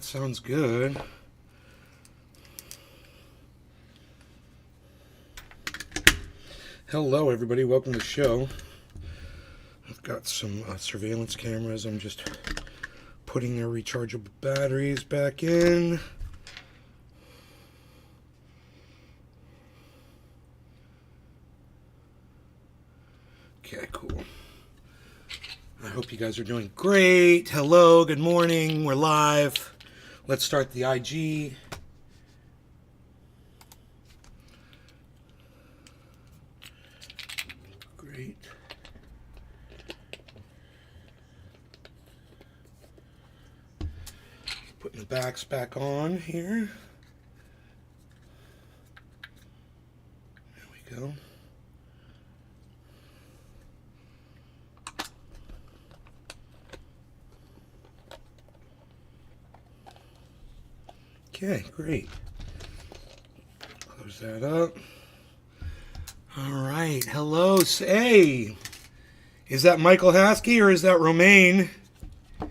sounds good. Hello, everybody. Welcome to the show. I've got some surveillance cameras. I'm just putting their rechargeable batteries back in. Okay, cool. I hope you guys are doing great. Hello, good morning. We're live. Let's start the IG. Great. Putting the backs back on here. There we go. Okay, great. Close that up. All right. Hello. Hey, is that Michael Haskey or is that Romaine? I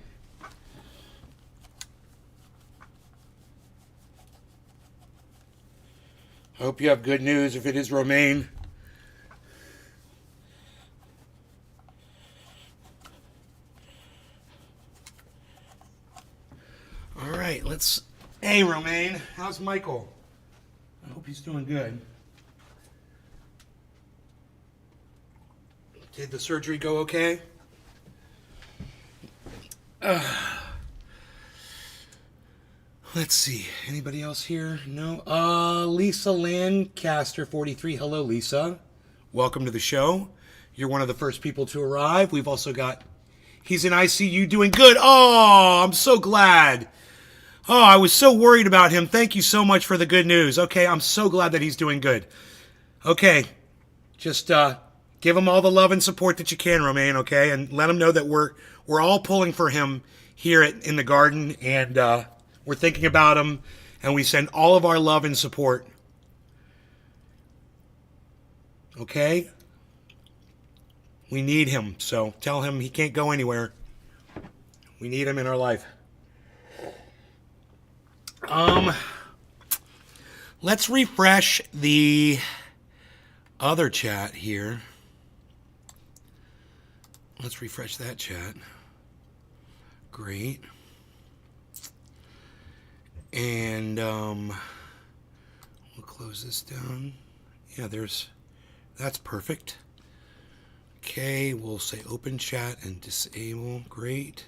hope you have good news if it is Romaine. All right, let's... Hey, Romaine. How's Michael? I hope he's doing good. Did the surgery go okay? Let's see. Anybody else here? No? Lisa Lancaster, 43. Hello, Lisa. Welcome to the show. You're one of the first people to arrive. We've also got... He's in ICU doing good. Oh, I'm so glad. Oh, I was so worried about him. Thank you so much for the good news. Okay, I'm so glad that he's doing good. Okay, just give him all the love and support that you can, Romaine, okay? And let him know that we're all pulling for him here in the garden, and we're thinking about him, and we send all of our love and support. Okay? We need him, so tell him he can't go anywhere. We need him in our life. Let's refresh the other chat here. Let's refresh that chat. Great. And we'll close this down. Yeah, that's perfect. Okay, we'll say open chat and disable. Great.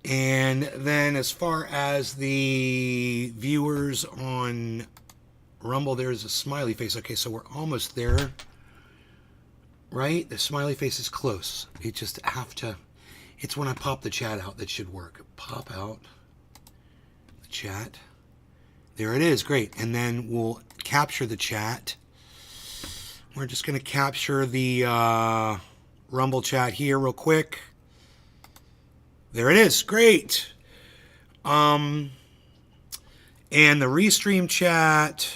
And then as far as the viewers on Rumble, there's a smiley face. Okay, so we're almost there. Right? The smiley face is close. You just have to... It's when I pop the chat out that should work. Pop out the chat. There it is. Great. And then we'll capture the chat. We're just going to capture the Rumble chat here real quick. There it is. Great. And the Restream chat.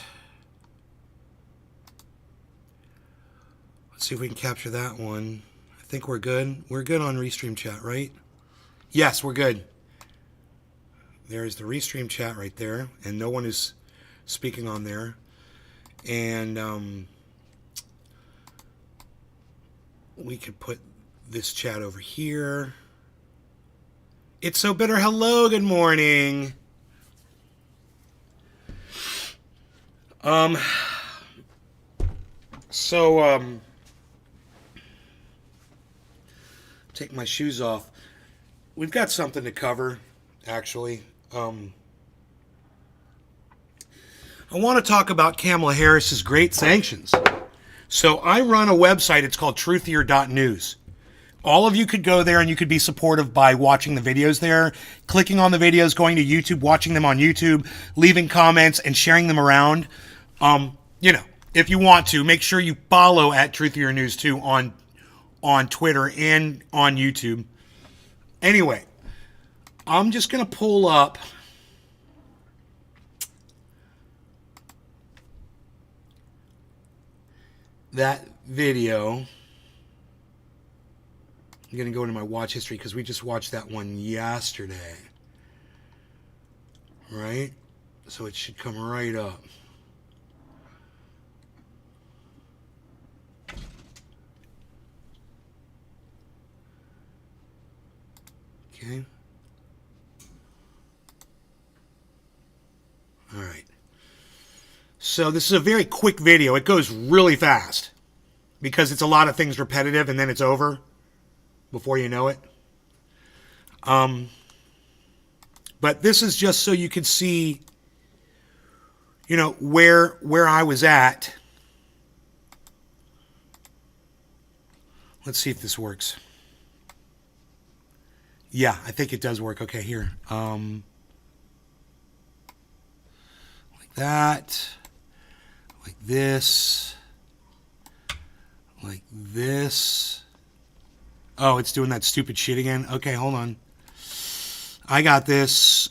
Let's see if we can capture that one. I think we're good. We're good on Restream chat, right? Yes, we're good. There's the Restream chat right there. And no one is speaking on there. And we could put this chat over here. It's so bitter. Hello, good morning. Take my shoes off. We've got something to cover, actually. I want to talk about Kamala Harris's great sanctions. So I run a website. It's called truthier.news. All of you could go there and you could be supportive by watching the videos there, clicking on the videos, going to YouTube, watching them on YouTube, leaving comments and sharing them around. You know, if you want to, make sure you follow at Truthier News too on Twitter and on YouTube. Anyway, I'm just going to pull up that video. I'm going to go into my watch history because we just watched that one yesterday. right? So it should come right up. Okay. All right. So this is a very quick video. It goes really fast because it's a lot of things repetitive and then it's over before you know it. But this is just so you can see, you know, where I was at. Let's see if this works. Yeah, I think it does work. Okay, here. Like that. Like this. Like this. Oh, it's doing that stupid shit again. Okay, hold on. I got this.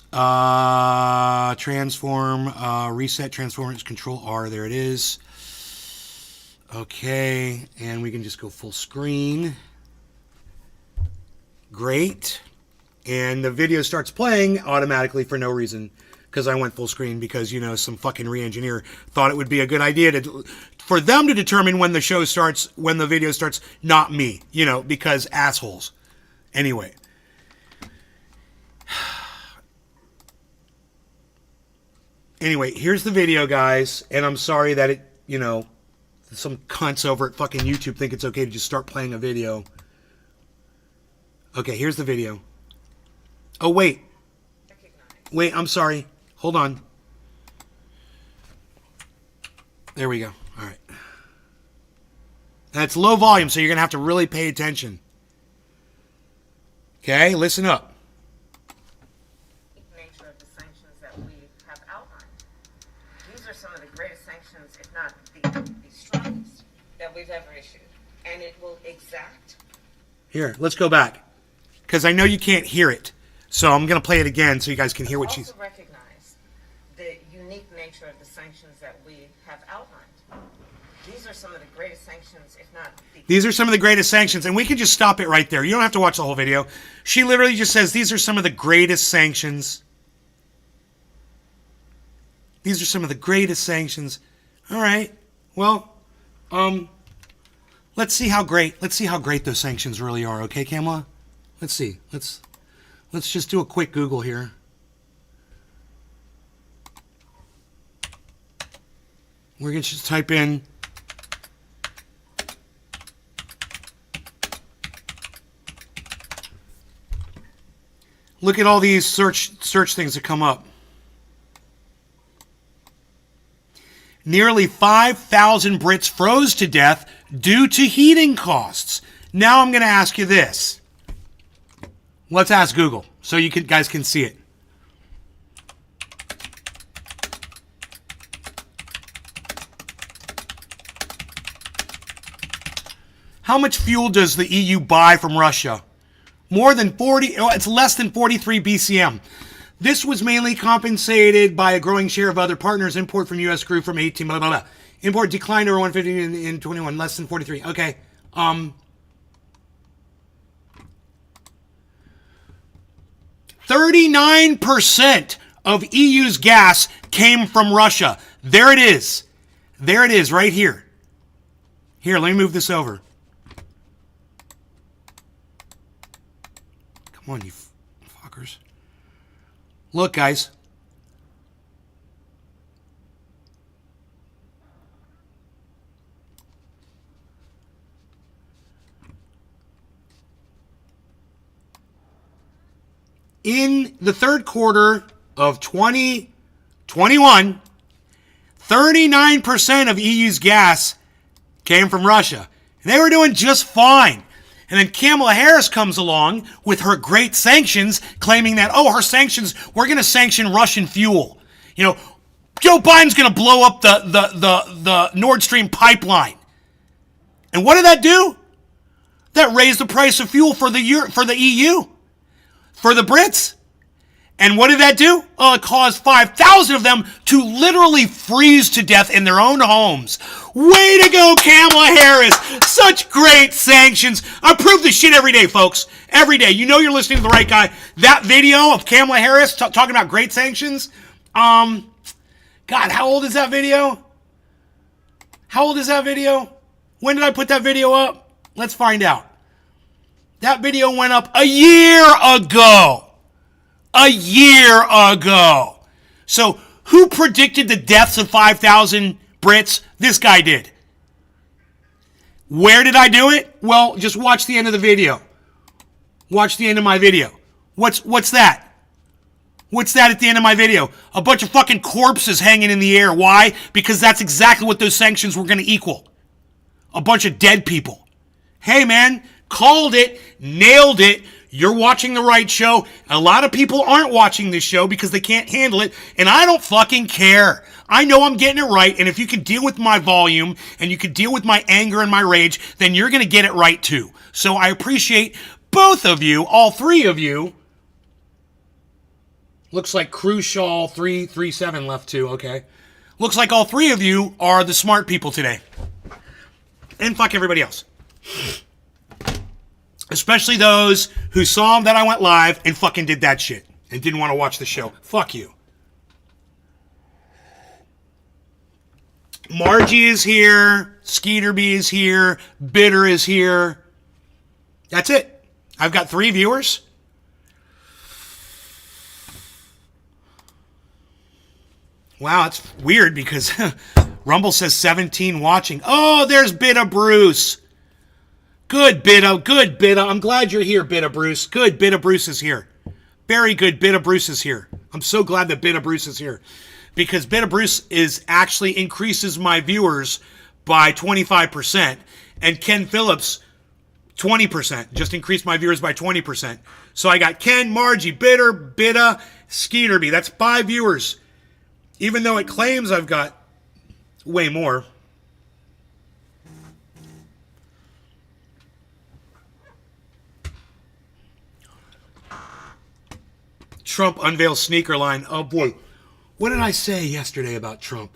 Transform, reset, transformers, control R. There it is. Okay, and we can just go full screen. Great. And the video starts playing automatically for no reason because I went full screen because, you know, some fucking re-engineer thought it would be a good idea for them to determine when the show starts, when the video starts, not me, you know, because assholes. Anyway. Anyway, here's the video, guys, and I'm sorry that it, you know, some cunts over at fucking YouTube think it's okay to just start playing a video. Okay, here's the video. Oh, wait. Wait, I'm sorry. Hold on. There we go. All right. That's low volume, so you're going to have to really pay attention. Okay, listen up. Nature of the sanctions that we have outlined. These are some of the greatest sanctions, if not the strongest, that we've ever issued. And it will exact. Here, let's go back. Because I know you can't hear it. So I'm going to play it again so you guys can hear what she's... Also recognize the unique nature of the sanctions that we have outlined. These are some of the greatest sanctions, if not the... These are some of the greatest sanctions. And we can just stop it right there. You don't have to watch the whole video. She literally just says, these are some of the greatest sanctions. These are some of the greatest sanctions. All right. Well, let's see how great those sanctions really are. Okay, Kamala? Let's see. Let's just do a quick Google here. We're going to just type in look at all these search things that come up. Nearly 5,000 Brits froze to death due to heating costs. Now I'm going to ask you this. Let's ask Google so you guys can see it. How much fuel does the EU buy from Russia? More than 40, it's less than 43 BCM. This was mainly compensated by a growing share of other partners. Import from U.S. grew from 18, blah, blah, blah. Import declined over 150 in 21, less than 43. Okay. 39% of EU's gas came from Russia. There it is. There it is right here. Here, let me move this over. Come on, you fuckers. Look, guys. In the third quarter of 2021, 39% of EU's gas came from Russia. And they were doing just fine. And then Kamala Harris comes along with her great sanctions, claiming that, oh, her sanctions, we're going to sanction Russian fuel. You know, Joe Biden's going to blow up the Nord Stream pipeline. And what did that do? That raised the price of fuel for the EU. For the Brits. And what did that do? Well, it caused 5,000 of them to literally freeze to death in their own homes. Way to go, Kamala Harris. Such great sanctions. I prove this shit every day, folks. Every day. You know you're listening to the right guy. That video of Kamala Harris talking about great sanctions, God, how old is that video? How old is that video? When did I put that video up? Let's find out. That video went up a year ago. A year ago. So who predicted the deaths of 5,000 Brits? This guy did. Where did I do it? Well, just watch the end of the video. Watch the end of my video. What's that? What's that at the end of my video? A bunch of fucking corpses hanging in the air. Why? Because that's exactly what those sanctions were going to equal. A bunch of dead people. Hey, man, called it, nailed it. You're watching the right show. A lot of people aren't watching this show because they can't handle it, and I don't fucking care. I know I'm getting it right, and if you can deal with my volume and you can deal with my anger and my rage, then you're going to get it right too. So I appreciate both of you, all three of you. Looks like Crucial 337 left too, okay. Looks like all three of you are the smart people today. And fuck everybody else. Especially those who saw that I went live and fucking did that shit and didn't want to watch the show. Fuck you. Margie is here. Skeeterby is here. Bitter is here. That's it. I've got 3 viewers. Wow, it's weird because Rumble says 17 watching. Oh, there's Bitta Bruce. Good, Bitta. Good, Bitta. I'm glad you're here, Bitta Bruce. Good, Bitta Bruce is here. Very good, Bitta Bruce is here. I'm so glad that Bitta Bruce is here. Because Bitta Bruce actually increases my viewers by 25%. And Ken Phillips, 20%. Just increased my viewers by 20%. So I got Ken, Margie, Bitter, Bitta, Skeeterby. That's 5 viewers. Even though it claims I've got way more. Trump unveils sneaker line. Oh boy. What did I say yesterday about Trump?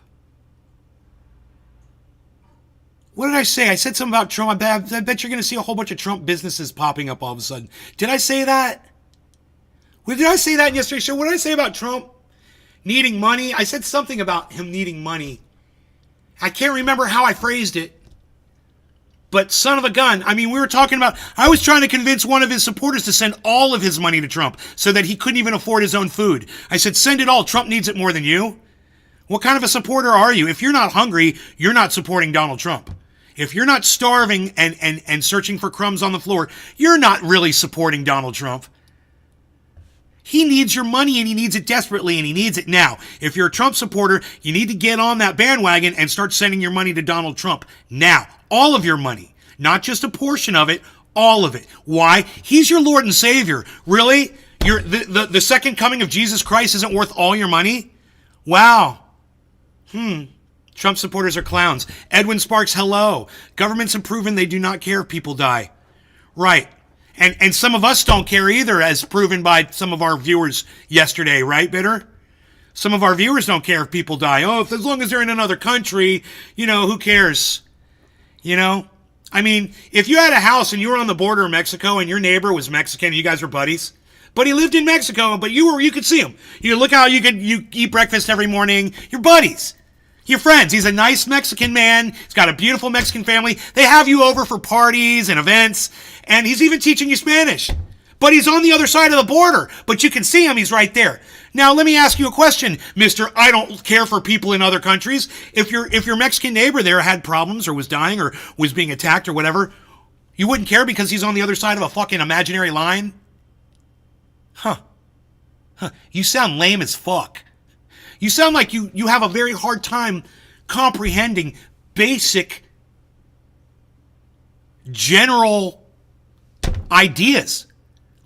What did I say? I said something about Trump. I bet you're going to see a whole bunch of Trump businesses popping up all of a sudden. Did I say that? Did I say that in yesterday's show? What did I say about Trump? Needing money? I said something about him needing money. I can't remember how I phrased it. But son of a gun. I mean, we were talking about, I was trying to convince one of his supporters to send all of his money to Trump so that he couldn't even afford his own food. I said, send it all. Trump needs it more than you. What kind of a supporter are you? If you're not hungry, you're not supporting Donald Trump. If you're not starving and searching for crumbs on the floor, you're not really supporting Donald Trump. He needs your money, and he needs it desperately, and he needs it now. If you're a Trump supporter, you need to get on that bandwagon and start sending your money to Donald Trump now. All of your money. Not just a portion of it, all of it. Why? He's your Lord and Savior. Really? The second coming of Jesus Christ isn't worth all your money? Wow. Trump supporters are clowns. Edwin Sparks, hello. Governments have proven they do not care if people die. Right. And some of us don't care either, as proven by some of our viewers yesterday, right, Bitter? Some of our viewers don't care if people die. Oh, as long as they're in another country, who cares? I mean, if you had a house and you were on the border of Mexico and your neighbor was Mexican and you guys were buddies, but he lived in Mexico, but you could see him. You look how you eat breakfast every morning. You're buddies. You're friends. He's a nice Mexican man. He's got a beautiful Mexican family. They have you over for parties and events, and he's even teaching you Spanish. But he's on the other side of the border. But you can see him. He's right there. Now, let me ask you a question, Mr. I don't care for people in other countries. If your Mexican neighbor there had problems or was dying or was being attacked or whatever, you wouldn't care because he's on the other side of a fucking imaginary line? Huh. You sound lame as fuck. You sound like you have a very hard time comprehending basic, general ideas.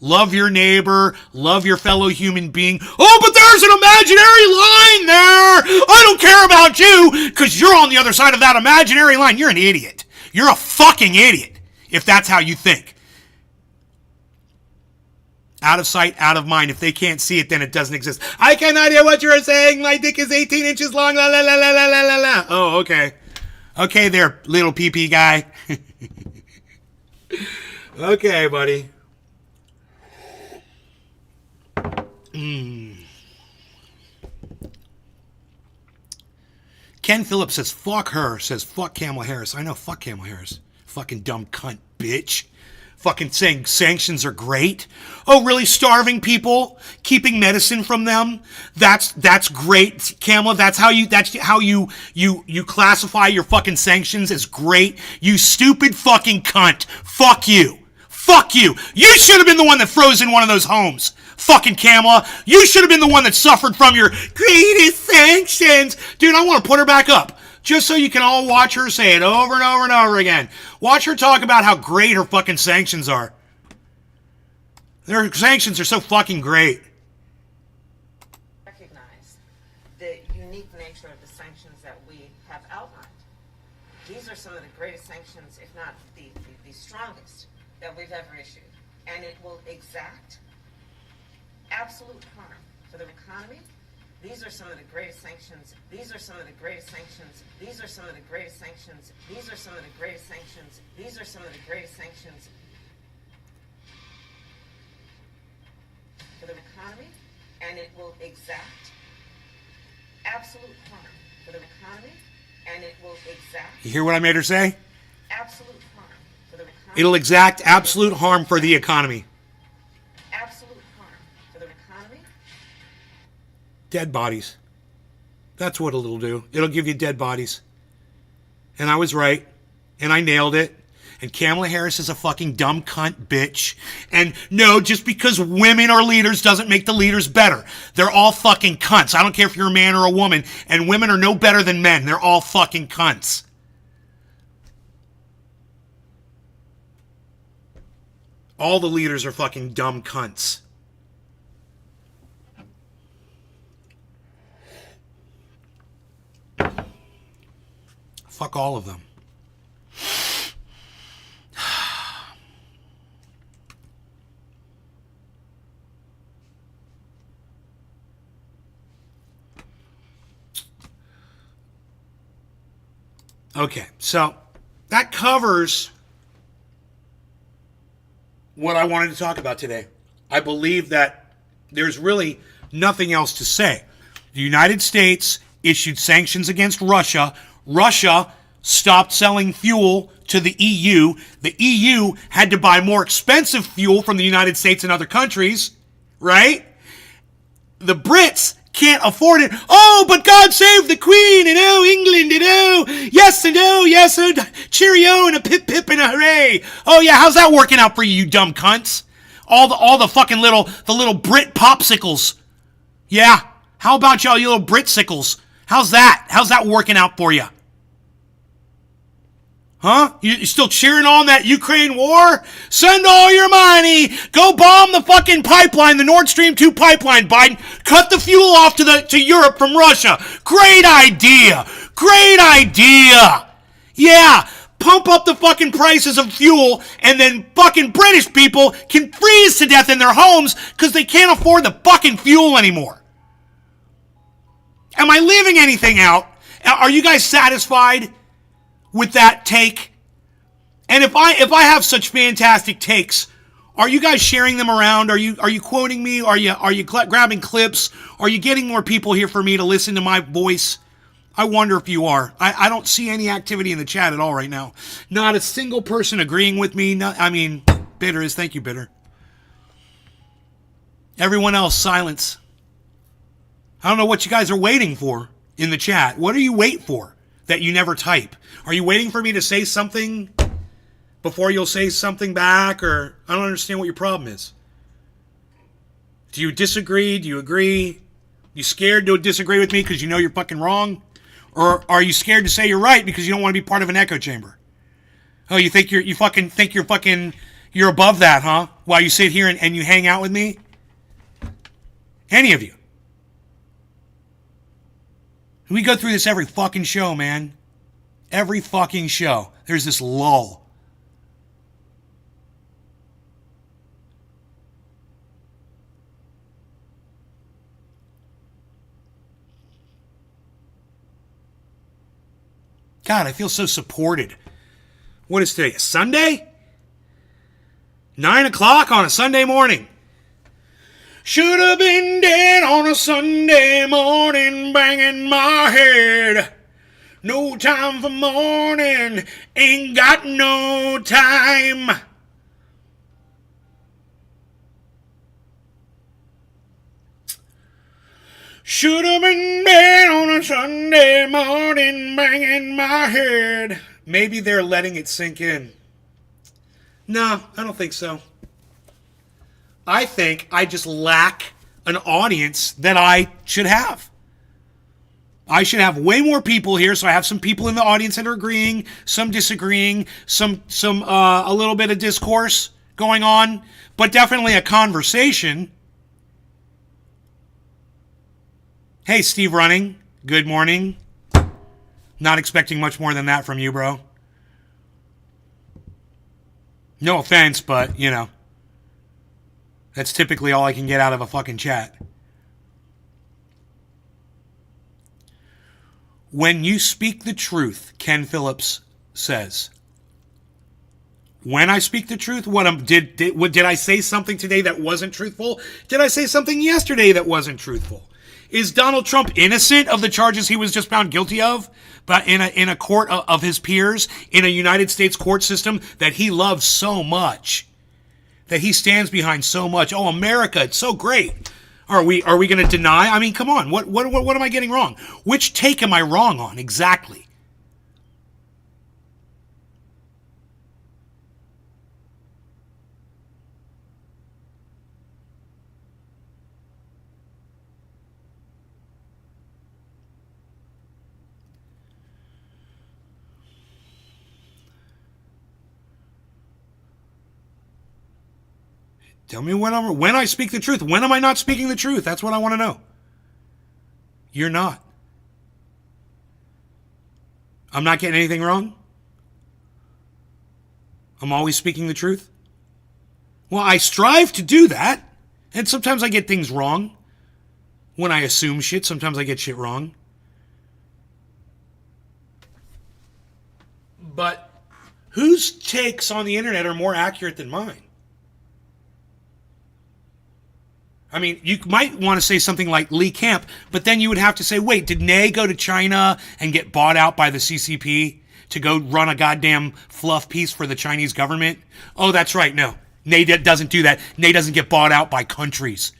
Love your neighbor, love your fellow human being. Oh, but there's an imaginary line there. I don't care about you because you're on the other side of that imaginary line. You're an idiot. You're a fucking idiot if that's how you think. Out of sight, out of mind. If they can't see it, then it doesn't exist. I cannot hear what you're saying. My dick is 18 inches long. La la la la la la la. Oh, okay. Okay there, little pee-pee guy. Okay, buddy. Ken Phillips says, fuck her. Says, fuck Kamala Harris. I know, fuck Kamala Harris. Fucking dumb cunt bitch. Fucking saying sanctions are great. Oh, really? Starving people, keeping medicine from them. That's great, Kamala. That's how you classify your fucking sanctions as great. You stupid fucking cunt. Fuck you. Fuck you. You should have been the one that froze in one of those homes. Fucking Kamala. You should have been the one that suffered from your greatest sanctions. Dude, I want to put her back up. Just so you can all watch her say it over and over and over again. Watch her talk about how great her fucking sanctions are. Their sanctions are so fucking great. Recognize the unique nature of the sanctions that we have outlined. These are some of the greatest sanctions, if not the strongest, that we've ever issued. And it will exact absolute harm for the economy. These are some of the greatest sanctions. These are some of the greatest sanctions. These are some of the greatest sanctions. These are some of the greatest sanctions. These are some of the greatest sanctions for the economy, and it will exact absolute harm for the economy, and it will exact. You hear what I made her say? Absolute harm for the economy. It'll exact absolute harm for the economy. Absolute harm for the economy. Dead bodies. That's what it'll do. It'll give you dead bodies. And I was right. And I nailed it. And Kamala Harris is a fucking dumb cunt bitch. And no, just because women are leaders doesn't make the leaders better. They're all fucking cunts. I don't care if you're a man or a woman. And women are no better than men. They're all fucking cunts. All the leaders are fucking dumb cunts. Fuck all of them. Okay, so that covers what I wanted to talk about today. I believe that there's really nothing else to say. The United States issued sanctions against Russia. Russia stopped selling fuel to the EU. The EU had to buy more expensive fuel from the United States and other countries, right? The Brits can't afford it. Oh, but God save the Queen, and oh, England, and oh, yes, oh, cheerio, and a pip, pip, and a hooray. Oh, yeah, how's that working out for you, you dumb cunts? All the fucking little Brit popsicles. Yeah, how about y'all, you little Britsicles? How's that working out for you? Huh? You still cheering on that Ukraine war? Send all your money. Go bomb the fucking pipeline, the Nord Stream 2 pipeline, Biden. Cut the fuel off to Europe from Russia. Great idea. Great idea. Yeah. Pump up the fucking prices of fuel, and then fucking British people can freeze to death in their homes because they can't afford the fucking fuel anymore. Am I leaving anything out? Are you guys satisfied with that take? And if I have such fantastic takes, are you guys sharing them around? Are you quoting me? Are you grabbing clips? Are you getting more people here for me to listen to my voice? I wonder if you are. I don't see any activity in the chat at all right now. Not a single person agreeing with me. Bitter is thank you, Bitter. Everyone else, silence. I don't know what you guys are waiting for in the chat. What do you wait for that you never type? Are you waiting for me to say something before you'll say something back? Or I don't understand what your problem is. Do you disagree? Do you agree? You scared to disagree with me because you know you're fucking wrong? Or are you scared to say you're right because you don't want to be part of an echo chamber? Oh, you think you're above that, huh? While you sit here and you hang out with me? Any of you. We go through this every fucking show, man. Every fucking show. There's this lull. God, I feel so supported. What is today? A Sunday? 9 o'clock on a Sunday morning. Should have been dead on a Sunday morning, banging my head. No time for mourning. Ain't got no time. Should have been dead on a Sunday morning, banging my head. Maybe they're letting it sink in. No, I don't think so. I think I just lack an audience that I should have. I should have way more people here, so I have some people in the audience that are agreeing, some disagreeing, some a little bit of discourse going on, but definitely a conversation. Hey, Steve Running, good morning. Not expecting much more than that from you, bro. No offense, but, you know, that's typically all I can get out of a fucking chat. When you speak the truth, Ken Phillips says. When I speak the truth, did I say something today that wasn't truthful? Did I say something yesterday that wasn't truthful? Is Donald Trump innocent of the charges he was just found guilty of, but in a court of his peers, in a United States court system that he loves so much, that he stands behind so much? Oh, America, it's so great. Are we going to deny? I mean, come on. What am I getting wrong? Which take am I wrong on exactly? Tell me when I speak the truth. When am I not speaking the truth? That's what I want to know. You're not. I'm not getting anything wrong? I'm always speaking the truth? Well, I strive to do that. And sometimes I get things wrong. When I assume shit, sometimes I get shit wrong. But whose takes on the internet are more accurate than mine? I mean, you might want to say something like Lee Camp, but then you would have to say, wait, did Nay go to China and get bought out by the CCP to go run a goddamn fluff piece for the Chinese government? Oh, that's right. No, Nay doesn't do that. Nay doesn't get bought out by countries.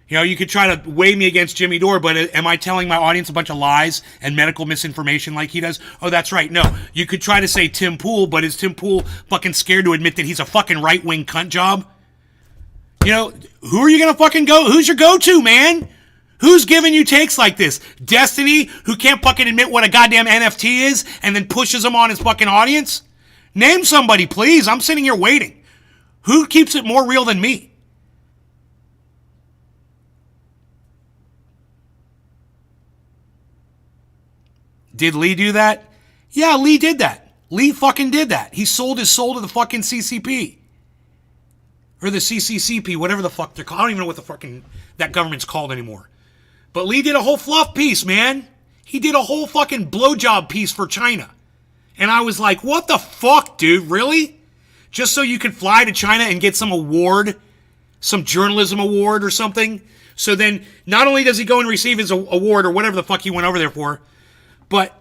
You know, you could try to weigh me against Jimmy Dore, but am I telling my audience a bunch of lies and medical misinformation like he does? Oh, that's right. No, you could try to say Tim Pool, but is Tim Pool fucking scared to admit that he's a fucking right-wing cunt job? You know, who are you going to fucking go? Who's your go-to, man? Who's giving you takes like this? Destiny, who can't fucking admit what a goddamn NFT is and then pushes them on his fucking audience? Name somebody, please. I'm sitting here waiting. Who keeps it more real than me? Did Lee do that? Yeah, Lee did that. Lee fucking did that. He sold his soul to the fucking CCP. Or the CCCP, whatever the fuck they're called. I don't even know what the fucking that government's called anymore. But Lee did a whole fluff piece, man. He did a whole fucking blowjob piece for China. And I was like, what the fuck, dude? Really? Just so you could fly to China and get some award, some journalism award or something? So then, not only does he go and receive his award or whatever the fuck he went over there for, but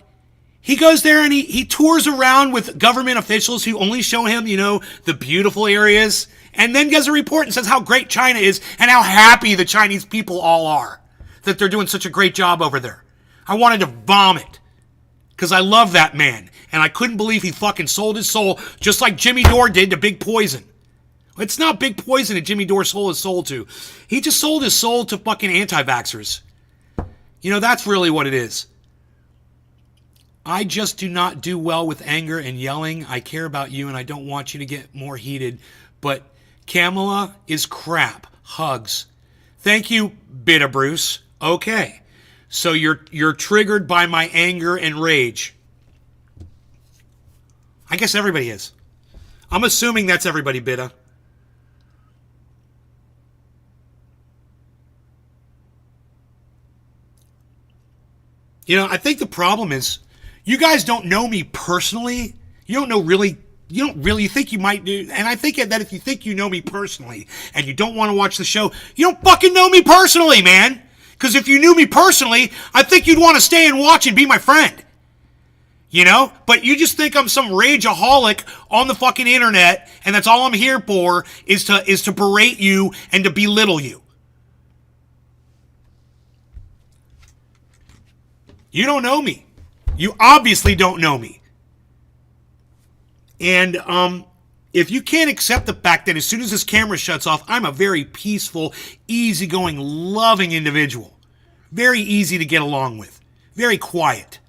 he goes there and he tours around with government officials who only show him, you know, the beautiful areas, and then gives a report and says how great China is and how happy the Chinese people all are that they're doing such a great job over there. I wanted to vomit because I love that man, and I couldn't believe he fucking sold his soul just like Jimmy Dore did to Big Poison. It's not Big Poison that Jimmy Dore sold his soul to. He just sold his soul to fucking anti-vaxxers. You know, that's really what it is. I just do not do well with anger and yelling. I care about you and I don't want you to get more heated. But Kamala is crap. Hugs. Thank you, Bitta Bruce. Okay. So you're triggered by my anger and rage. I guess everybody is. I'm assuming that's everybody, Bitta. You know, I think the problem is you guys don't know me personally. You don't really think you might do. And I think that if you think you know me personally and you don't want to watch the show, you don't fucking know me personally, man. Because if you knew me personally, I think you'd want to stay and watch and be my friend. You know? But you just think I'm some rageaholic on the fucking internet, and that's all I'm here for is to berate you and to belittle you. You don't know me. You obviously don't know me. And if you can't accept the fact that as soon as this camera shuts off, I'm a very peaceful, easygoing, loving individual. Very easy to get along with. Very quiet.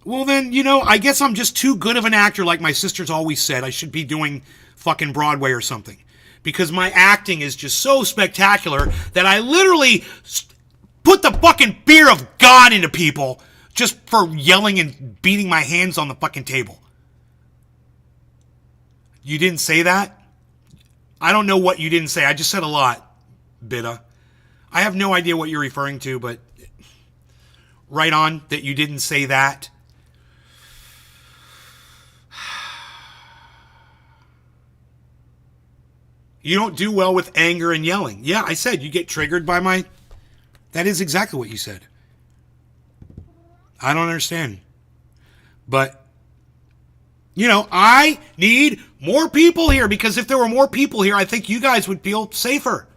Well then, you know, I guess I'm just too good of an actor, like my sister's always said. I should be doing fucking Broadway or something. Because my acting is just so spectacular that I literally put the fucking fear of God into people just for yelling and beating my hands on the fucking table. You didn't say that? I don't know what you didn't say. I just said a lot, Bitta. I have no idea what you're referring to, but right on that you didn't say that. You don't do well with anger and yelling. Yeah, I said you get triggered by my... That is exactly what you said. I don't understand. But, you know, I need more people here, because if there were more people here, I think you guys would feel safer.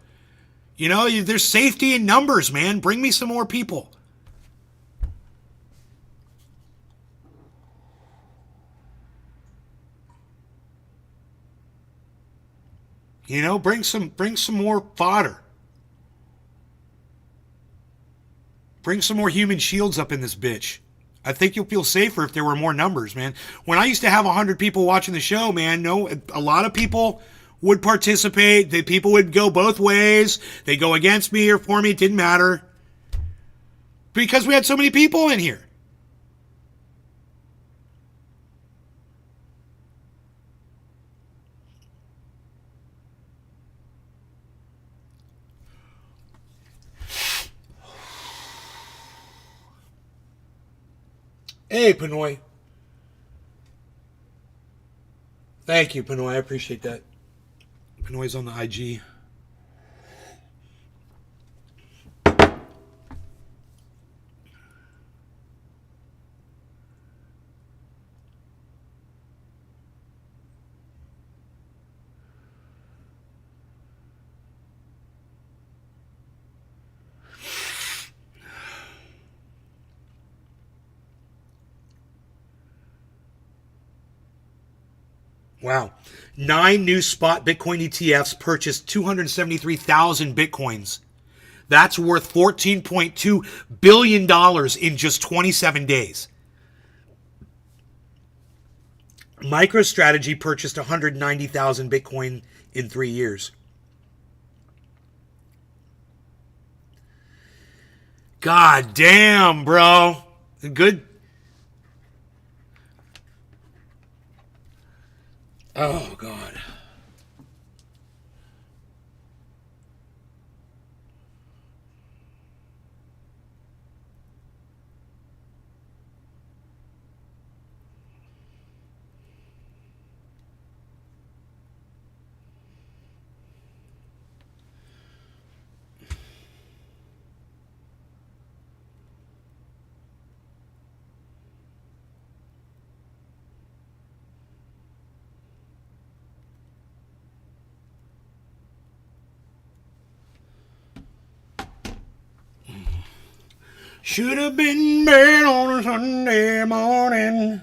You know, there's safety in numbers, man. Bring me some more people. You know, bring some more fodder. Bring some more human shields up in this bitch. I think you'll feel safer if there were more numbers, man. When I used to have 100 people watching the show, man, no, a lot of people would participate. The people would go both ways. They go against me or for me. It didn't matter. Because we had so many people in here. Hey, Pinoy. Thank you, Pinoy. I appreciate that. Pinoy's on the IG. Wow. 9 new spot Bitcoin ETFs purchased 273,000 Bitcoins. That's worth $14.2 billion in just 27 days. MicroStrategy purchased 190,000 Bitcoin in 3 years. God damn, bro. Good. Oh, God. Should have been bed on a Sunday morning.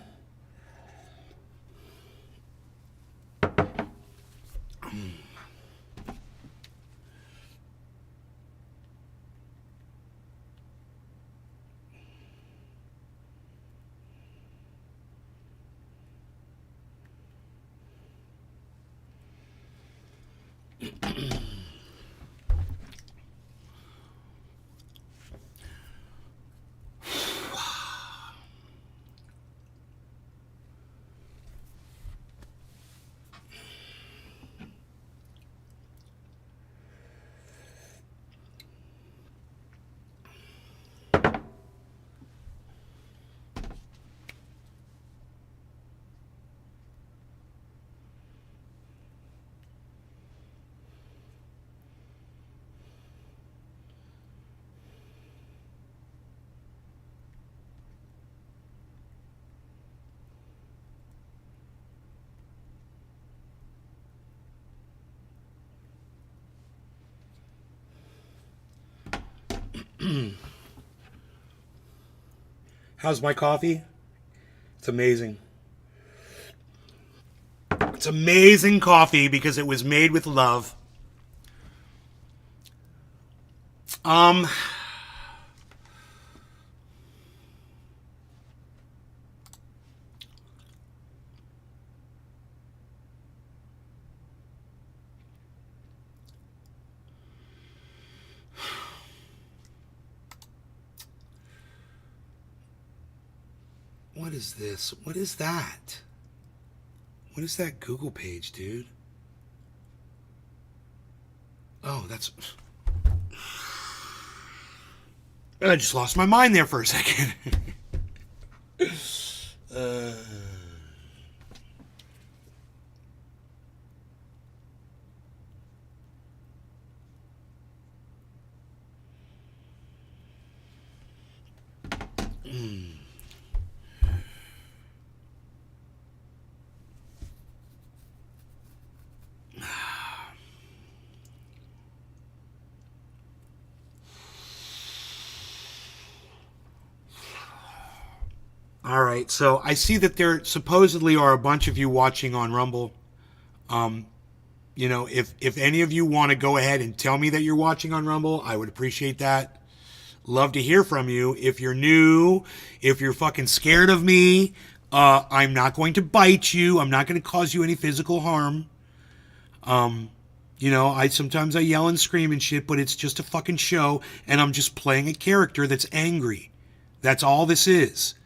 How's my coffee? It's amazing. It's amazing coffee because it was made with love. What is this? What is that? What is that Google page, dude? Oh, that's... I just lost my mind there for a second. All right, so I see that there supposedly are a bunch of you watching on Rumble. You know, if any of you want to go ahead and tell me that you're watching on Rumble, I would appreciate that. Love to hear from you. If you're new, if you're fucking scared of me, I'm not going to bite you. I'm not going to cause you any physical harm. You know, sometimes I yell and scream and shit, but it's just a fucking show, and I'm just playing a character that's angry. That's all this is.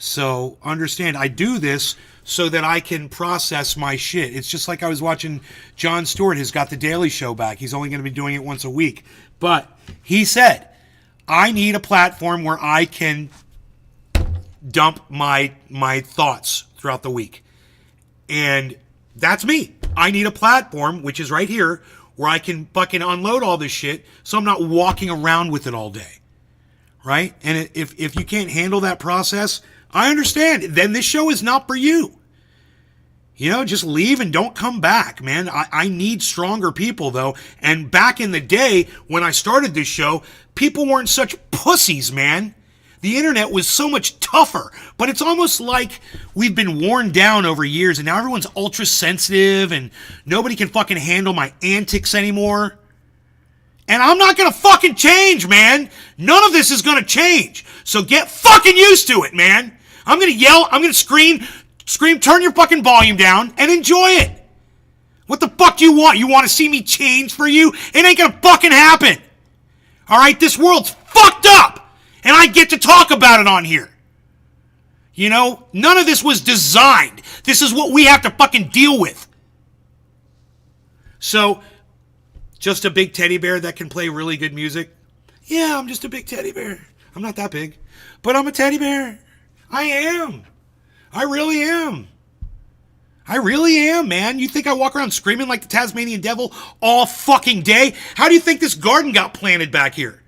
So understand, I do this so that I can process my shit. It's just like I was watching Jon Stewart has got the Daily Show back. He's only going to be doing it once a week. But he said, I need a platform where I can dump my thoughts throughout the week. And that's me. I need a platform, which is right here, where I can fucking unload all this shit so I'm not walking around with it all day. Right? And if you can't handle that process, I understand. Then this show is not for you. You know, just leave and don't come back, man. I need stronger people, though. And back in the day, when I started this show, people weren't such pussies, man. The internet was so much tougher. But it's almost like we've been worn down over years, and now everyone's ultra sensitive, and nobody can fucking handle my antics anymore. And I'm not gonna fucking change, man. None of this is gonna change. So get fucking used to it, man. I'm gonna yell, I'm gonna scream, turn your fucking volume down, and enjoy it. What the fuck do you want? You want to see me change for you? It ain't gonna fucking happen. Alright, this world's fucked up, and I get to talk about it on here. You know, none of this was designed. This is what we have to fucking deal with. So, just a big teddy bear that can play really good music? Yeah, I'm just a big teddy bear. I'm not that big, but I'm a teddy bear. I am. I really am. I really am, man. You think I walk around screaming like the Tasmanian devil all fucking day? How do you think this garden got planted back here?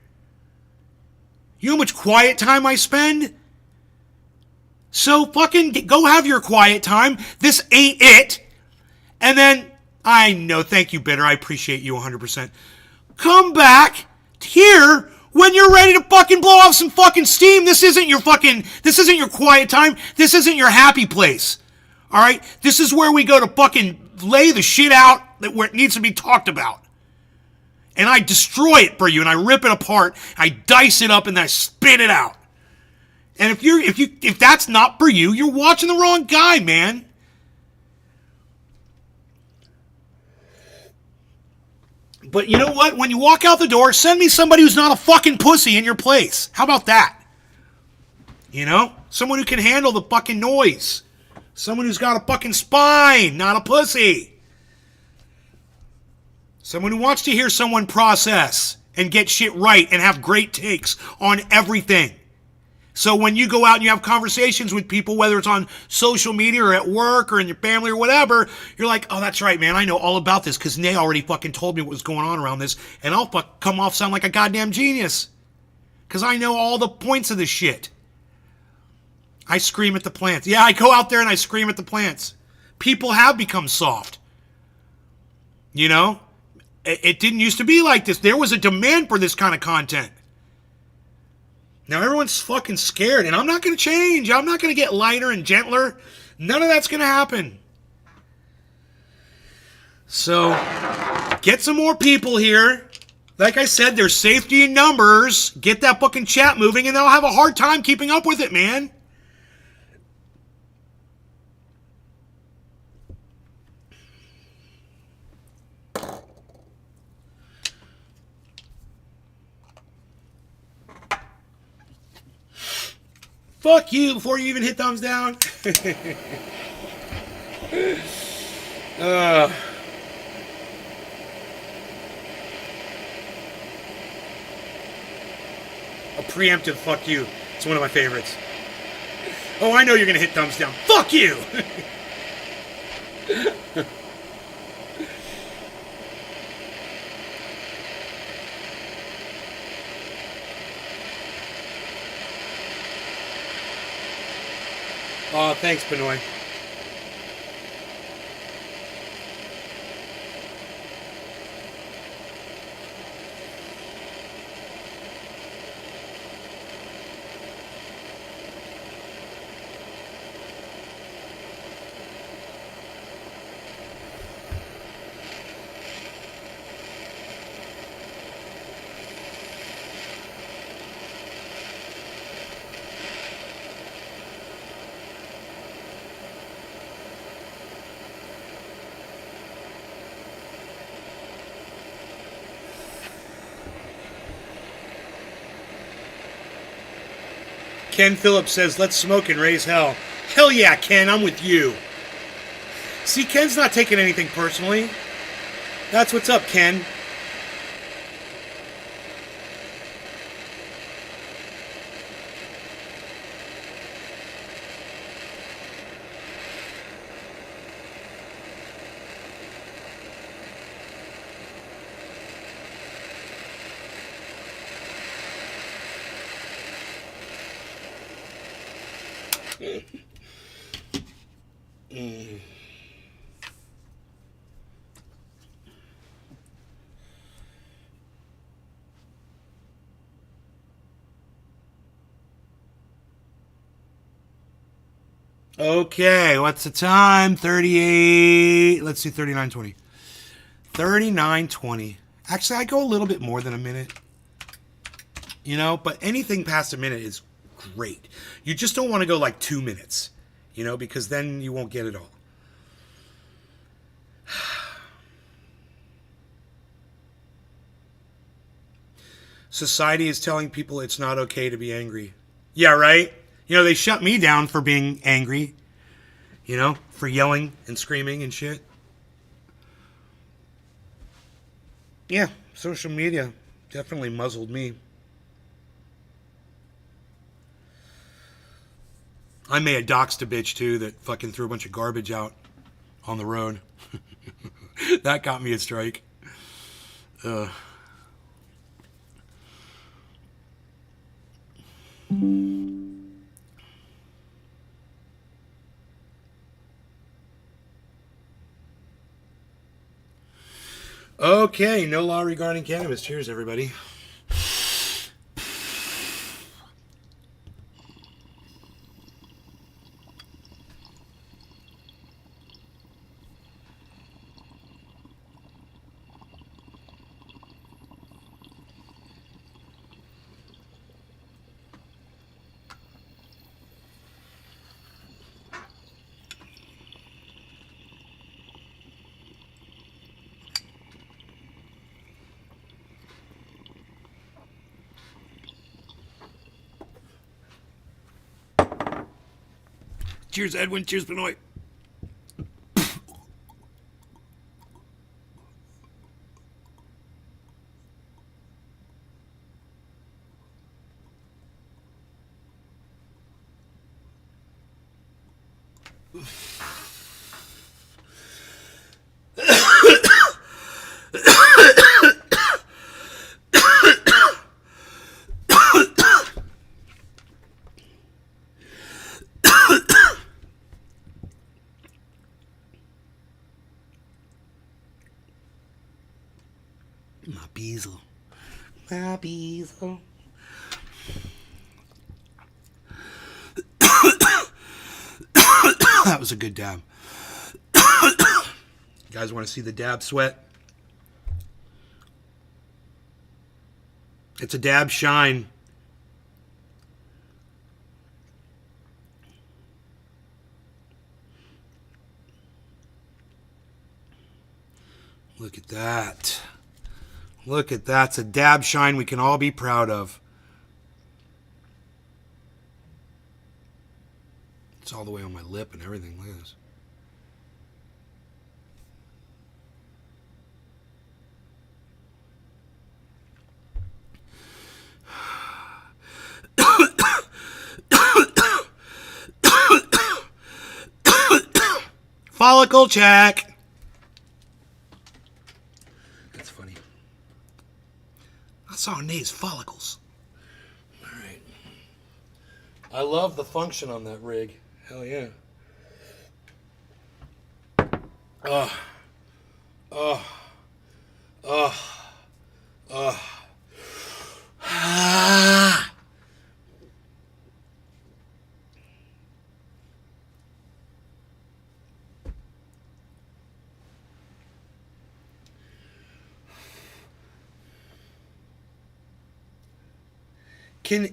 You know how much quiet time I spend? So fucking go have your quiet time. This ain't it. And then, I know, thank you, Bitter. I appreciate you 100%. Come back here when you're ready to fucking blow off some fucking steam. This isn't your quiet time. This isn't your happy place. All right? This is where we go to fucking lay the shit out where it needs to be talked about. And I destroy it for you, and I rip it apart. I dice it up, and then I spit it out. And if that's not for you, you're watching the wrong guy, man. But you know what? When you walk out the door, send me somebody who's not a fucking pussy in your place. How about that? You know? Someone who can handle the fucking noise. Someone who's got a fucking spine, not a pussy. Someone who wants to hear someone process and get shit right and have great takes on everything. So when you go out and you have conversations with people, whether it's on social media or at work or in your family or whatever, you're like, oh, that's right, man. I know all about this because Nay already fucking told me what was going on around this. And I'll come off sound like a goddamn genius because I know all the points of this shit. I scream at the plants. Yeah, I go out there and I scream at the plants. People have become soft. You know? It didn't used to be like this. There was a demand for this kind of content. Now everyone's fucking scared, and I'm not going to change. I'm not going to get lighter and gentler. None of that's going to happen. So, get some more people here. Like I said, there's safety in numbers. Get that fucking chat moving, and they'll have a hard time keeping up with it, man. Fuck you before you even hit thumbs down. A preemptive fuck you. It's one of my favorites. Oh, I know you're going to hit thumbs down. Fuck you! Oh, thanks, Benoit. Ken Phillips says, let's smoke and raise hell. Hell yeah, Ken, I'm with you. See, Ken's not taking anything personally. That's what's up, Ken. Okay, what's the time? 38. Let's do 39:20. 39:20. Actually, I go a little bit more than a minute. You know, but anything past a minute is great. You just don't want to go like 2 minutes, you know, because then you won't get it all. Society is telling people it's not okay to be angry. Yeah, right? You know, they shut me down for being angry, you know, for yelling and screaming and shit. Yeah, social media definitely muzzled me. I may have doxed a bitch, too, that fucking threw a bunch of garbage out on the road. That got me a strike. Okay, no law regarding cannabis. Cheers, everybody. Cheers, Edwin. Cheers, Benoit. My bezel. My bezel. That was a good dab. You guys want to see the dab sweat? It's a dab shine. Look at that. Look at that. It's a dab shine we can all be proud of. It's all the way on my lip and everything. Look at this. Follicle check. That's funny. I saw Nay's follicles. All right. I love the function on that rig. Hell yeah.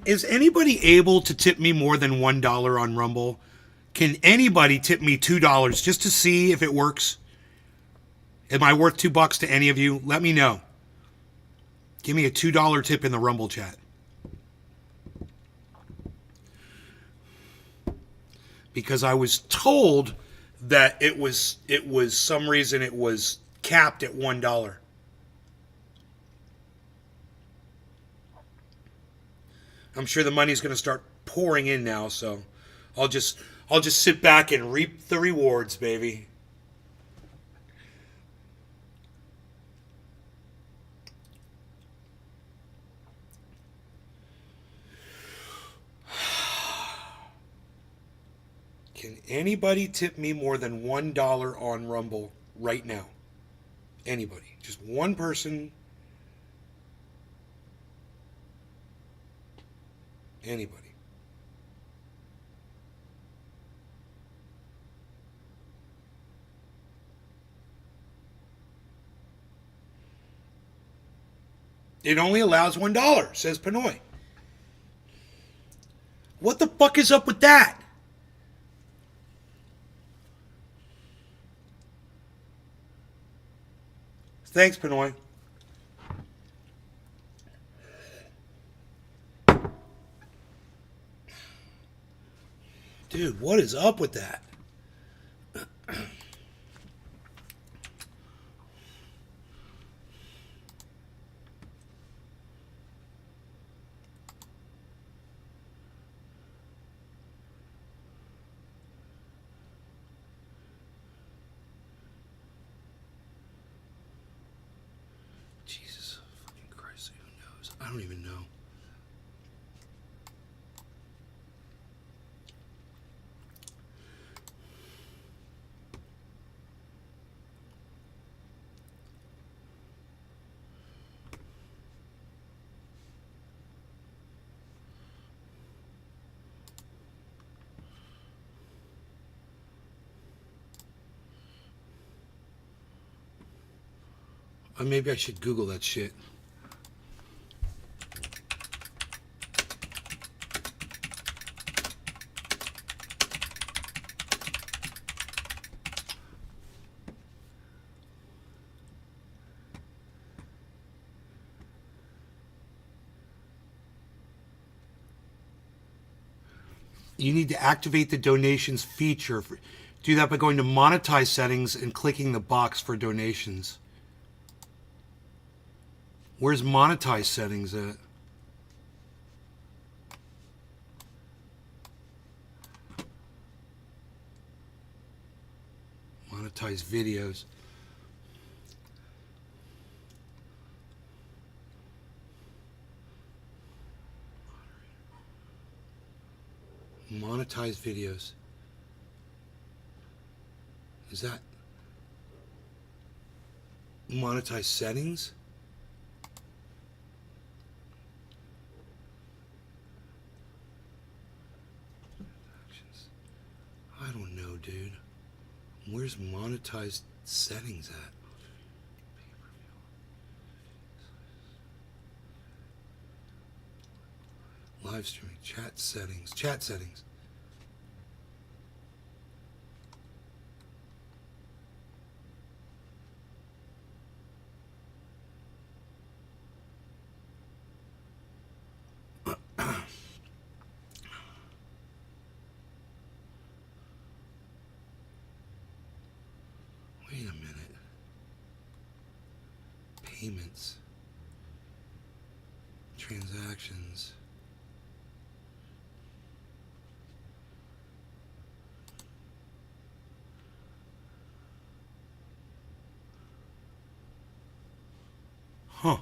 Is anybody able to tip me more than $1 on Rumble? Can anybody tip me $2 just to see if it works? Am I worth $2 to any of you? Let me know. Give me a $2 tip in the Rumble chat. Because I was told that it was some reason it was capped at $1. I'm sure the money's going to start pouring in now, so I'll just sit back and reap the rewards, baby. Can anybody tip me more than $1 on Rumble right now? Anybody? Just one person. Anybody. It only allows $1, says Pinoy. What the fuck is up with that? Thanks, Pinoy. Dude, what is up with that? Jesus fucking Christ, who knows? I don't even know. Or maybe I should Google that shit. You need to activate the donations feature. Do that by going to monetize settings and clicking the box for donations. Where's monetize settings at? Monetize videos. Monetize videos. Is that monetize settings? I don't know, dude. Where's monetized settings at? Live streaming, chat settings, chat settings. Wait a minute. Payments. Transactions. Huh.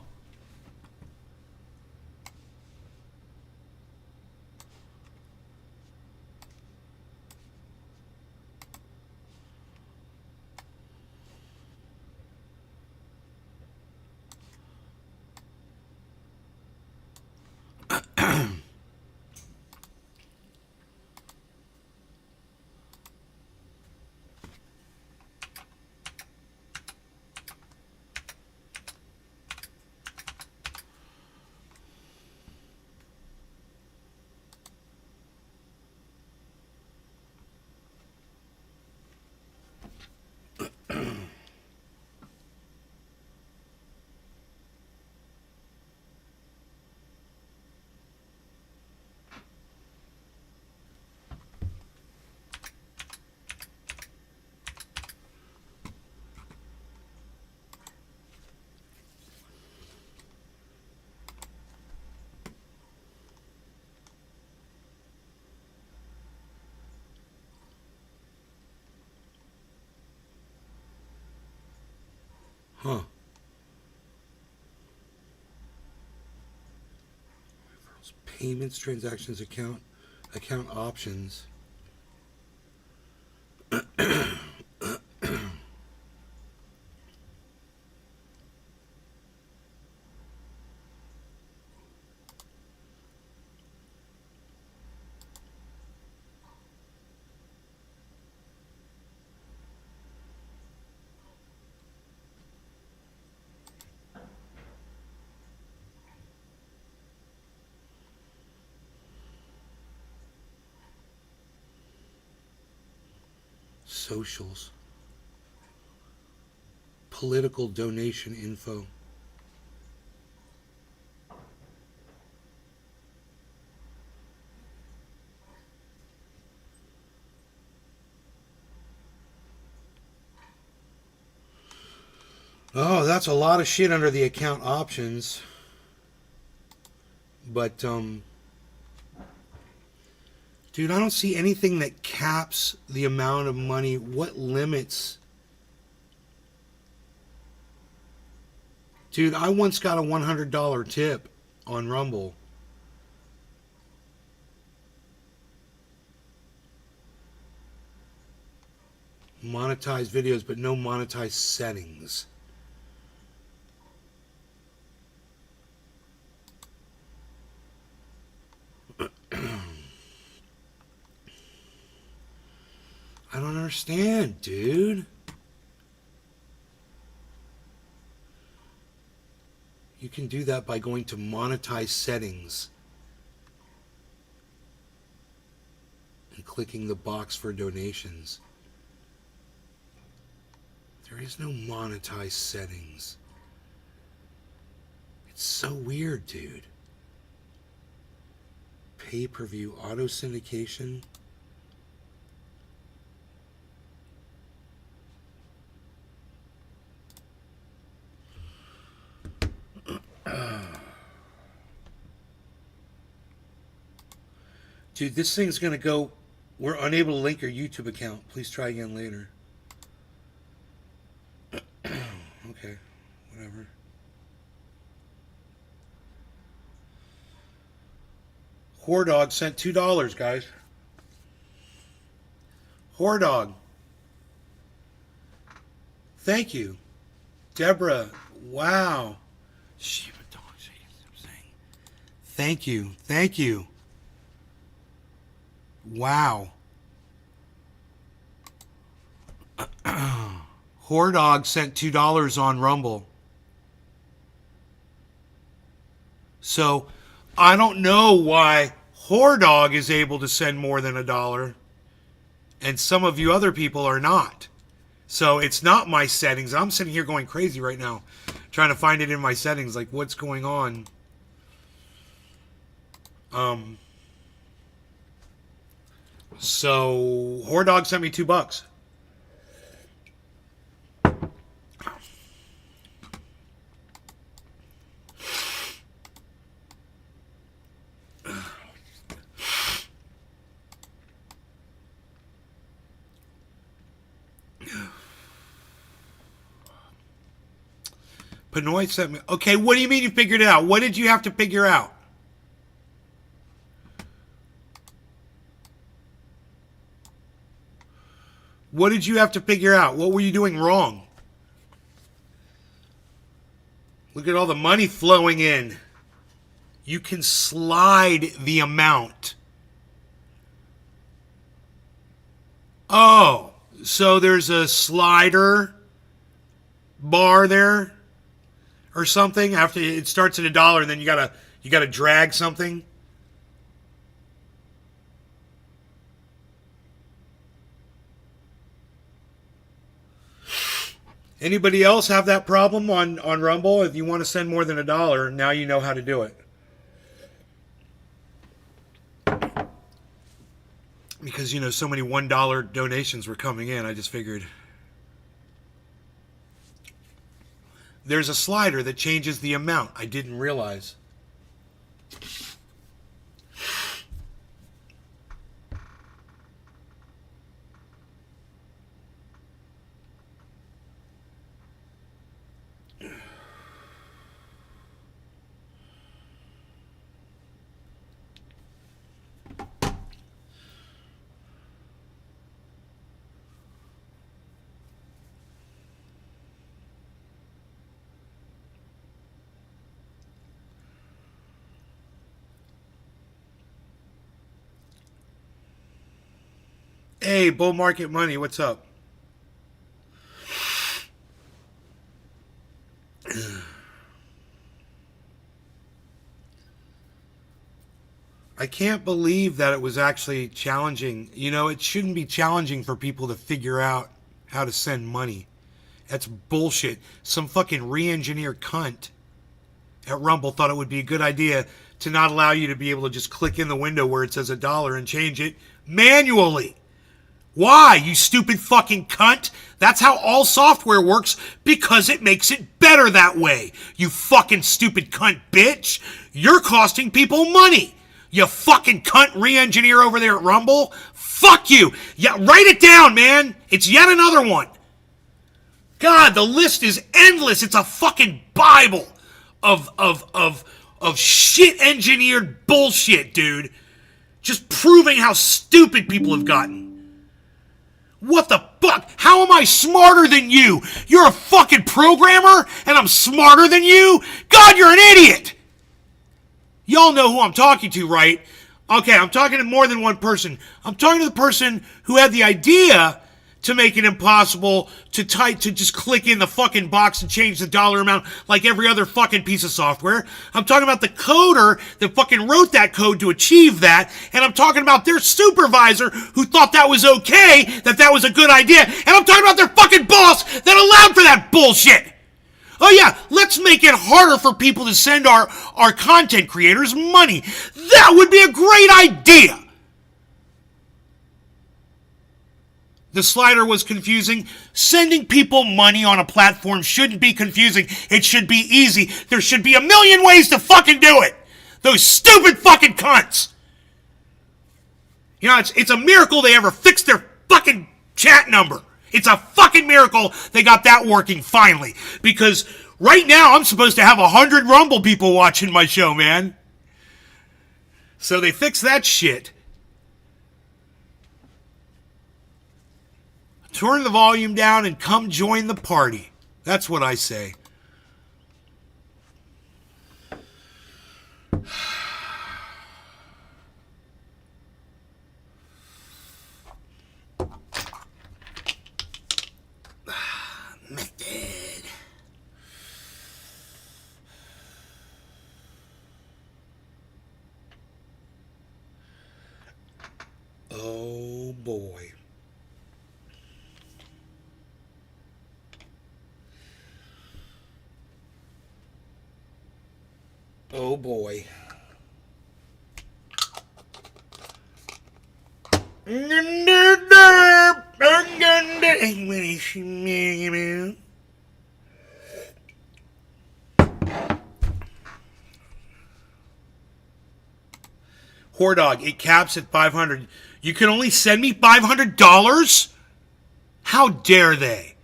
Huh. Payments, transactions, account options. Socials. Political donation info. Oh, that's a lot of shit under the account options. But, dude, I don't see anything that caps the amount of money. What limits? Dude, I once got a $100 tip on Rumble. Monetized videos, but no monetized settings. I don't understand, dude. You can do that by going to monetize settings and clicking the box for donations. There is no monetized settings. It's so weird, dude. Pay-per-view auto syndication. Dude, this thing's gonna go. We're unable to link your YouTube account. Please try again later. Okay, whatever. Whore Dog sent $2, guys. Whore Dog. Thank you. Deborah, wow. Shiba dog shaking, I'm saying. Thank you. Thank you. Wow. Whore Dog sent $2 on Rumble. So I don't know why Whore Dog is able to send more than $1 and some of you other people are not. So it's not my settings. I'm sitting here going crazy right now trying to find it in my settings, like what's going on. So Whore Dog sent me $2. Pinoy sent me. Okay, what do you mean you figured it out? What did you have to figure out? What did you have to figure out? What were you doing wrong? Look at all the money flowing in. You can slide the amount. Oh, so there's a slider bar there or something after it starts at $1 and then you gotta drag something. Anybody else have that problem on Rumble? If you want to send more than $1, now you know how to do it. Because, you know, so many $1 donations were coming in, I just figured. There's a slider that changes the amount. I didn't realize. Hey, Bull Market Money, what's up? I can't believe that it was actually challenging. You know, it shouldn't be challenging for people to figure out how to send money. That's bullshit. Some fucking re-engineered cunt at Rumble thought it would be a good idea to not allow you to be able to just click in the window where it says $1 and change it manually. Why, you stupid fucking cunt? That's how all software works, because it makes it better that way. You fucking stupid cunt bitch. You're costing people money. You fucking cunt re-engineer over there at Rumble. Fuck you. Yeah, write it down, man. It's yet another one. God, the list is endless. It's a fucking Bible of shit engineered bullshit, dude. Just proving how stupid people have gotten. What the fuck? How am I smarter than you? You're a fucking programmer and I'm smarter than you? God, you're an idiot. Y'all know who I'm talking to, right? Okay, I'm talking to more than one person. I'm talking to the person who had the idea to make it impossible to just click in the fucking box and change the dollar amount like every other fucking piece of software. I'm talking about the coder that fucking wrote that code to achieve that. And I'm talking about their supervisor who thought that was okay, that was a good idea. And I'm talking about their fucking boss that allowed for that bullshit. Oh yeah, let's make it harder for people to send our content creators money. That would be a great idea. The slider was confusing. Sending people money on a platform shouldn't be confusing. It should be easy. There should be a million ways to fucking do it. Those stupid fucking cunts. You know, it's a miracle they ever fixed their fucking chat number. It's a fucking miracle they got that working finally. Because right now I'm supposed to have 100 Rumble people watching my show, man. So they fixed that shit. Turn the volume down and come join the party. That's what I say. Oh boy. Oh boy. Hordog, it caps at 500. You can only send me $500? How dare they?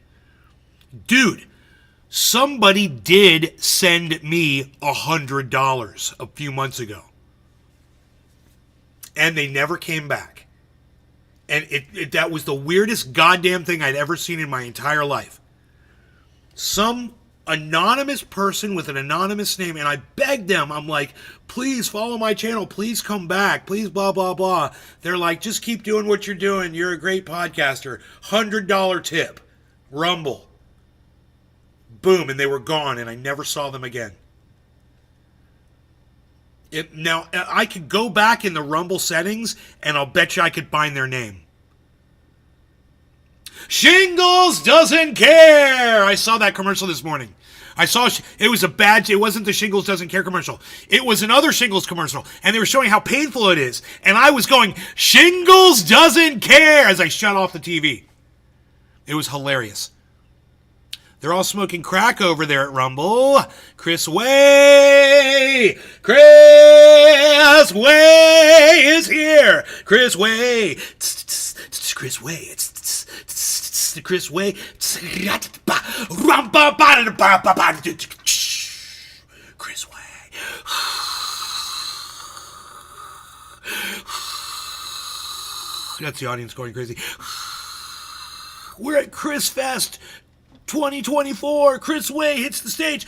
Dude, somebody did send me $100 a few months ago. And they never came back. And that was the weirdest goddamn thing I'd ever seen in my entire life. Some anonymous person with an anonymous name, and I begged them, I'm like, please follow my channel, please come back, please blah, blah, blah. They're like, just keep doing what you're doing, you're a great podcaster. $100 tip. Rumble. Boom, and they were gone, and I never saw them again. Now, I could go back in the Rumble settings, and I'll bet you I could find their name. Shingles doesn't care. I saw that commercial this morning. I saw it was it wasn't the Shingles doesn't care commercial. It was another Shingles commercial, and they were showing how painful it is. And I was going, Shingles doesn't care, as I shut off the TV. It was hilarious. They're all smoking crack over there at Rumble. Chris Way! Chris Way is here! Chris Way! Chris Way! It's Chris Way! Chris Way! That's the audience going crazy. We're at Chris Fest 2024. Chris Way hits the stage.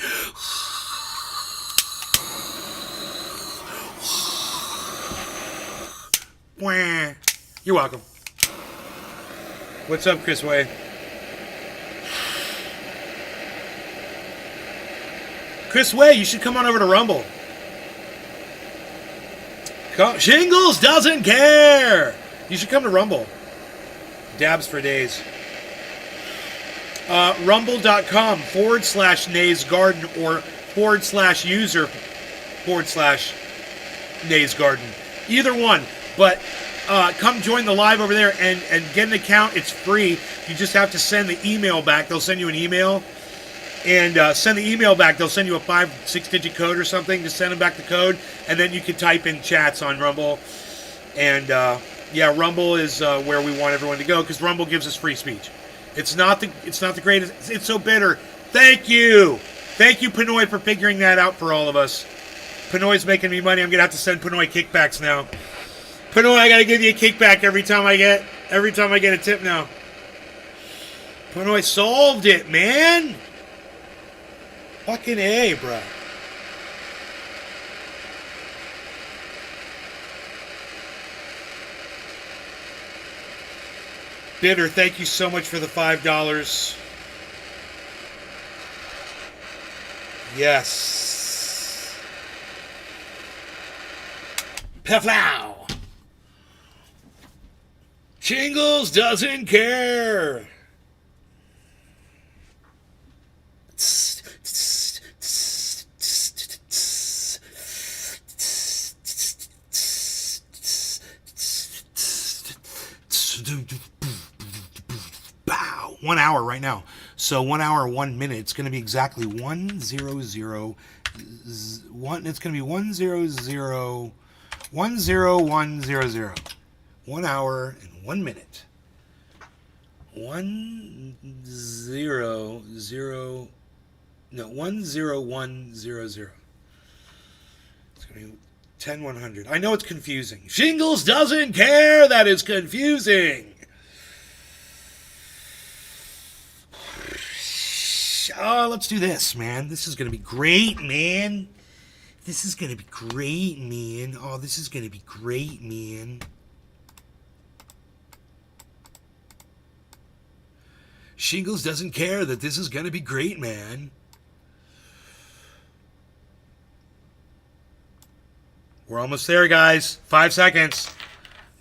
You're welcome. What's up, Chris Way? Chris Way, you should come on over to Rumble. Shingles doesn't care. You should come to Rumble. Dabs for days. Rumble.com/Nay's Garden or /user/Nay's Garden. Either one. But come join the live over there and get an account. It's free. You just have to send the email back. They'll send you an email. And send the email back. They'll send you a 5-6 digit code or something. Just send them back the code. And then you can type in chats on Rumble. And yeah, Rumble is where we want everyone to go because Rumble gives us free speech. It's not the greatest. It's so bitter. Thank you, Pinoy, for figuring that out for all of us. Pinoy's making me money. I'm gonna have to send Pinoy kickbacks now. Pinoy, I gotta give you a kickback every time I get a tip now. Pinoy solved it, man. Fucking A, bro. Bitter, thank you so much for the $5. Yes. Peflow. Shingles doesn't care. Bow. 1 hour right now. So 1 hour, 1 minute. It's going to be exactly 100. It's going to be 100. 10100. 1 hour and 1 minute. 100. No, 10100. It's going to be 10100. I know it's confusing. Shingles doesn't care that it's confusing. Oh, let's do this, man. This is going to be great, man. This is going to be great, man. Oh, this is going to be great, man. Shingles doesn't care that this is going to be great, man. We're almost there, guys. 5 seconds.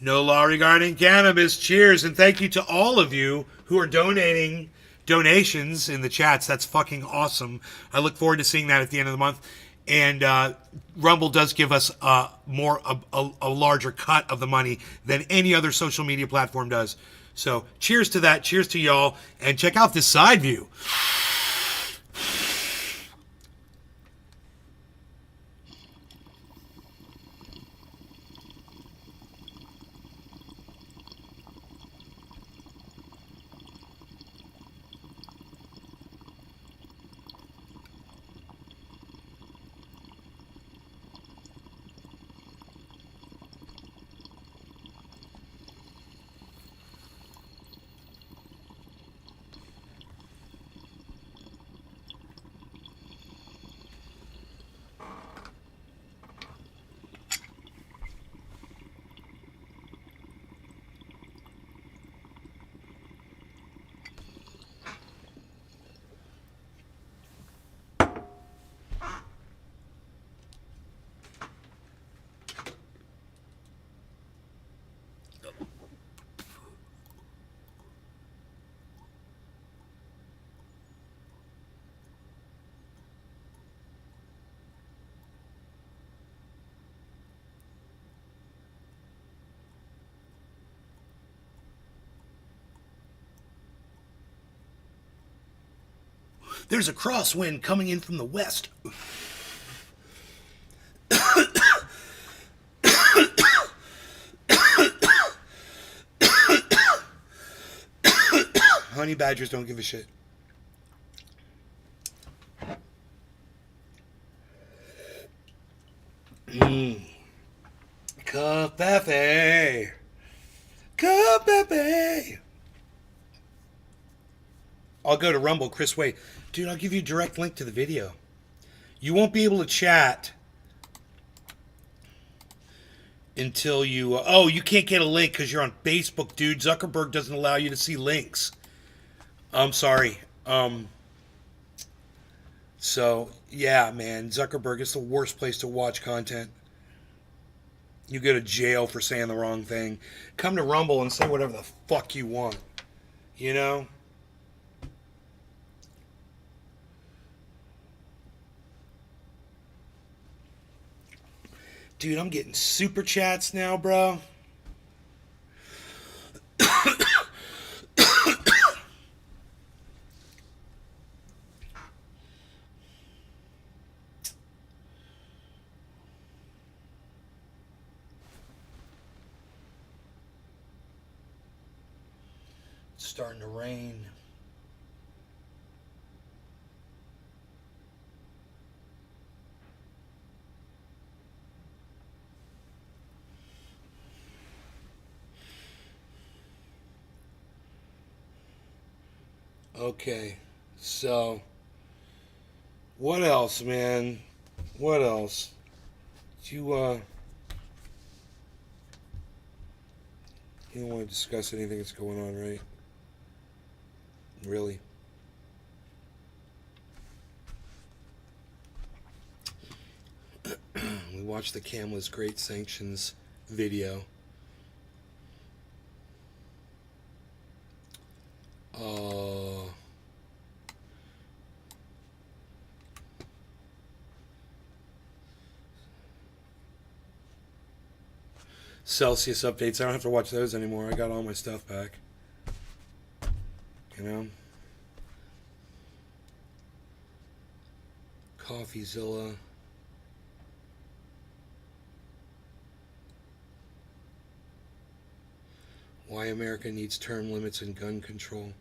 No law regarding cannabis. Cheers, and thank you to all of you who are donating donations in the chats. That's fucking awesome. I look forward to seeing that at the end of the month. And Rumble does give us a larger cut of the money than any other social media platform does. So cheers to that. Cheers to y'all. And check out this side view. There's a crosswind coming in from the west. Honey badgers don't give a shit. Covfefe. Covfefe. I'll go to Rumble, Chris Way. Dude, I'll give you a direct link to the video. You won't be able to chat until you... oh, you can't get a link because you're on Facebook, dude. Zuckerberg doesn't allow you to see links. I'm sorry. So, yeah, man. Zuckerberg is the worst place to watch content. You go to jail for saying the wrong thing. Come to Rumble and say whatever the fuck you want. You know? Dude, I'm getting super chats now, bro. It's starting to rain. Okay, so what else, man? What else? You don't want to discuss anything that's going on, right? Really? We watched the Kamala's Great Sanctions video. Celsius updates. I don't have to watch those anymore. I got all my stuff back. You know? CoffeeZilla. Why America needs term limits and gun control.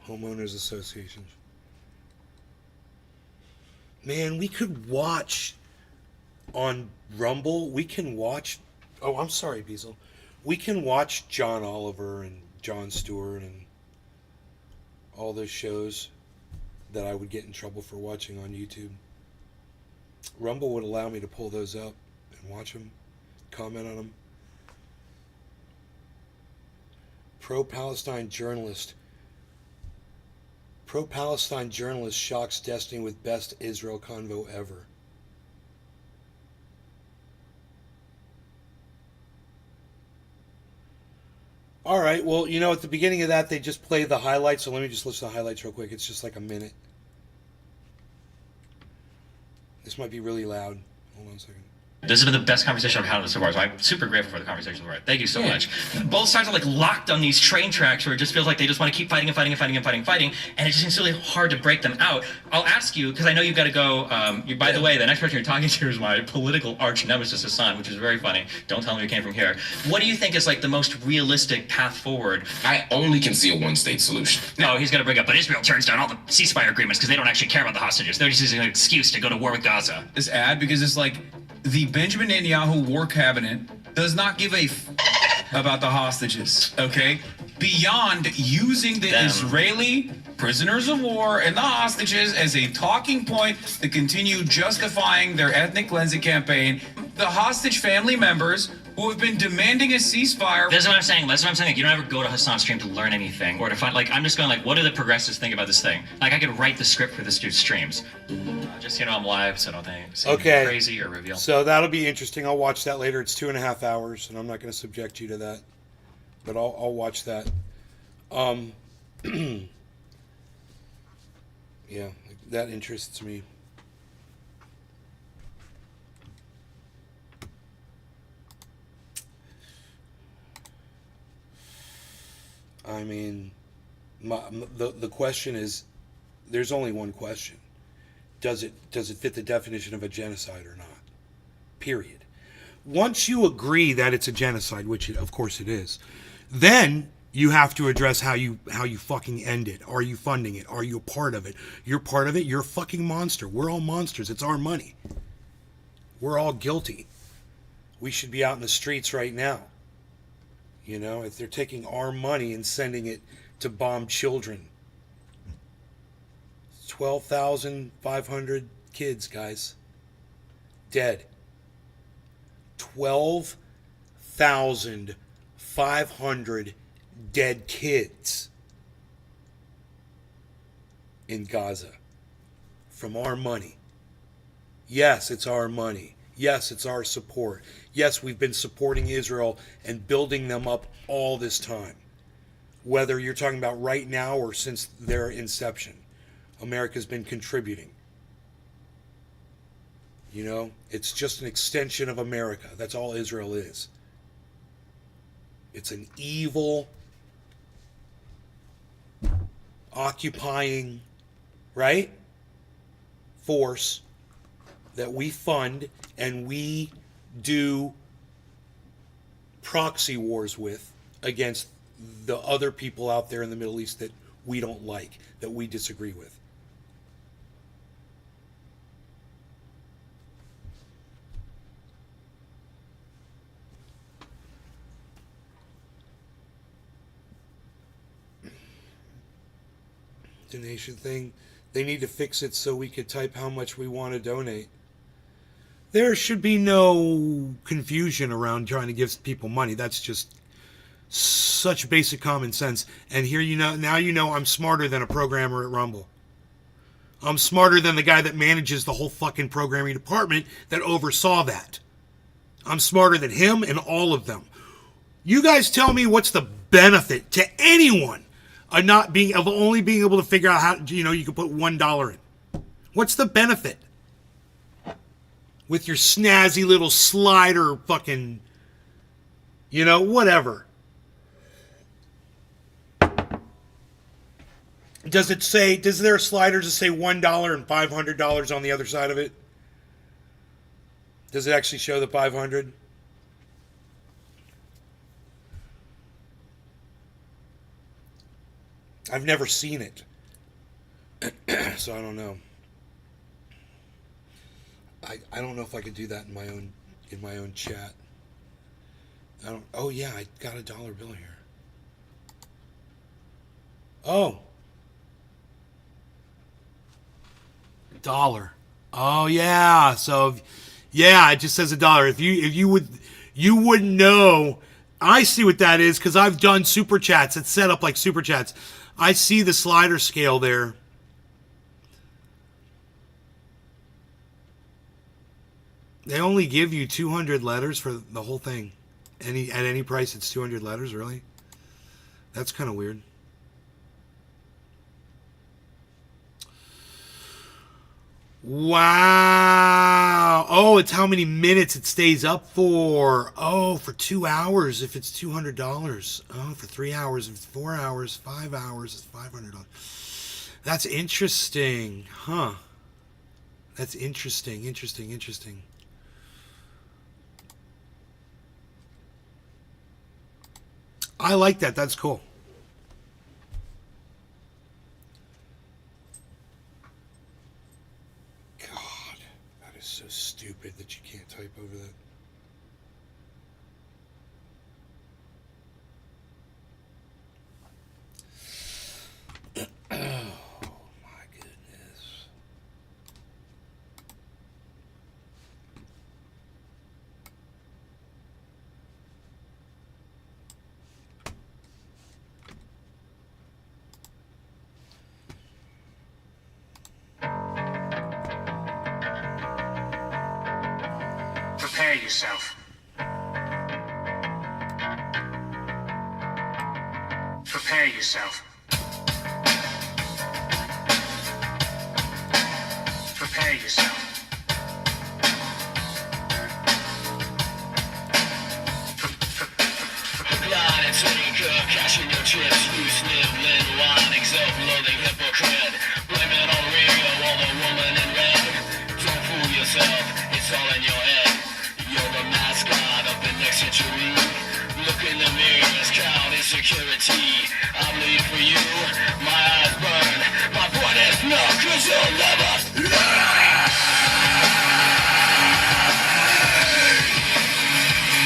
Homeowners associations. Man, we could watch on Rumble. We can watch. Oh, I'm sorry, Beazle. We can watch John Oliver and Jon Stewart and all those shows that I would get in trouble for watching on YouTube. Rumble would allow me to pull those up and watch them, comment on them. Pro-Palestine journalist shocks Destiny with best Israel convo ever. All right, well, you know, at the beginning of that, they just play the highlights, so let me just listen to the highlights real quick. It's just like a minute. This might be really loud. Hold on a second. This has been the best conversation I've had so far, so I'm super grateful for the conversation so far. Thank you so much. Both sides are like locked on these train tracks where it just feels like they just want to keep fighting and fighting and fighting and fighting and fighting, and it just seems really hard to break them out. I'll ask you, because I know you've got to go, by the way, the next person you're talking to is my political arch nemesis, Hassan, which is very funny. Don't tell him you came from here. What do you think is like the most realistic path forward? I only can see a one-state solution. No, he's going to bring up, but Israel turns down all the ceasefire agreements because they don't actually care about the hostages. They're just using an excuse to go to war with Gaza. This ad, because it's like the Benjamin Netanyahu war cabinet does not give a about the hostages, okay? Beyond using the Israeli prisoners of war and the hostages as a talking point to continue justifying their ethnic cleansing campaign, the hostage family members who have been demanding a ceasefire. That's what I'm saying. That's what I'm saying. Like, you don't ever go to Hassan's stream to learn anything or to find, like, I'm just going, like, what do the progressives think about this thing? Like, I could write the script for this dude's streams. Just, you know, I'm live, so don't think Okay. crazy or reveal. So that'll be interesting. I'll watch that later. It's 2.5 hours, and I'm not going to subject you to that. But I'll watch that. Yeah, that interests me. I mean, the question is, there's only one question. Does it fit the definition of a genocide or not? Period. Once you agree that it's a genocide, which of course it is, then you have to address how you fucking end it. Are you funding it? Are you a part of it? You're part of it, you're a fucking monster. We're all monsters. It's our money. We're all guilty. We should be out in the streets right now. You know, if they're taking our money and sending it to bomb children. 12,500 kids, guys. Dead. 12,500 dead kids in Gaza from our money. Yes, it's our money. Yes, it's our support. Yes, we've been supporting Israel and building them up all this time. Whether you're talking about right now or since their inception, America's been contributing. You know, it's just an extension of America. That's all Israel is. It's an evil, occupying, right, force that we fund and we do proxy wars with against the other people out there in the Middle East that we don't like, that we disagree with. Donation thing, they need to fix it so we could type how much we want to donate. There should be no confusion around trying to give people money. That's just such basic common sense. And here you know, now you know I'm smarter than a programmer at Rumble. I'm smarter than the guy that manages the whole fucking programming department that oversaw that. I'm smarter than him and all of them. You guys tell me what's the benefit to anyone of only being able to figure out how, you know, you can put $1 in. What's the benefit? With your snazzy little slider fucking, you know, whatever. Does there a slider to say $1 and $500 on the other side of it? Does it actually show the 500? I've never seen it. So I don't know. I don't know if I could do that in my own chat. Oh yeah, I got a dollar bill here. Oh. Dollar. Oh yeah. So yeah, it just says $1. If you wouldn't know. I see what that is because I've done super chats. It's set up like super chats. I see the slider scale there. They only give you 200 letters for the whole thing. At any price, it's 200 letters, really? That's kind of weird. Wow. Oh, it's how many minutes it stays up for. Oh, for 2 hours if it's $200. Oh, for 3 hours if it's 4 hours, 5 hours it's $500. That's interesting. Huh. That's interesting. I like that. That's cool. God, that is so stupid that you can't type over that. Oh my goodness. Prepare yourself. Prepare yourself. Prepare yourself. Blind and tinker, cashing your chips, loose live, lid, lying, self-loathing hypocrite. Blame it on Rio, or the woman in red. Don't fool yourself, it's all in your head. You're the mascot of the next century. Look in the mirror, count insecurity. I bleed for you, my eyes burn. My point is no, 'cause you'll never learn.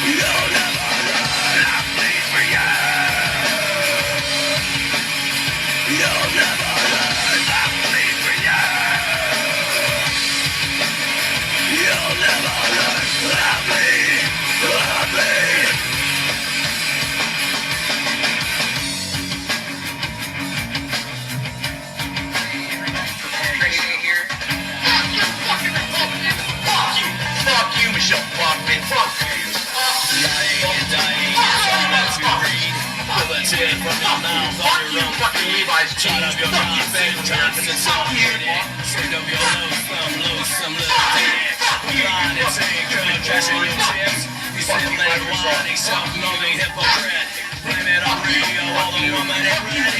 You'll never learn. I bleed for you. You'll never learn. I bleed for you. You'll never learn. I bleed. I bleed. Fuck you, Michelle Bachman. Fuck you. Lying and dying is all that you read. Bulletin from your mouth on your own feed. Shut up your mouth and turns and some shitty. Stick up your nose, some loose, some little dick. Blind and tinker, cashing your chips. You still let lying, self-loathing hypocrite. Blame it on Rio, all the woman in red.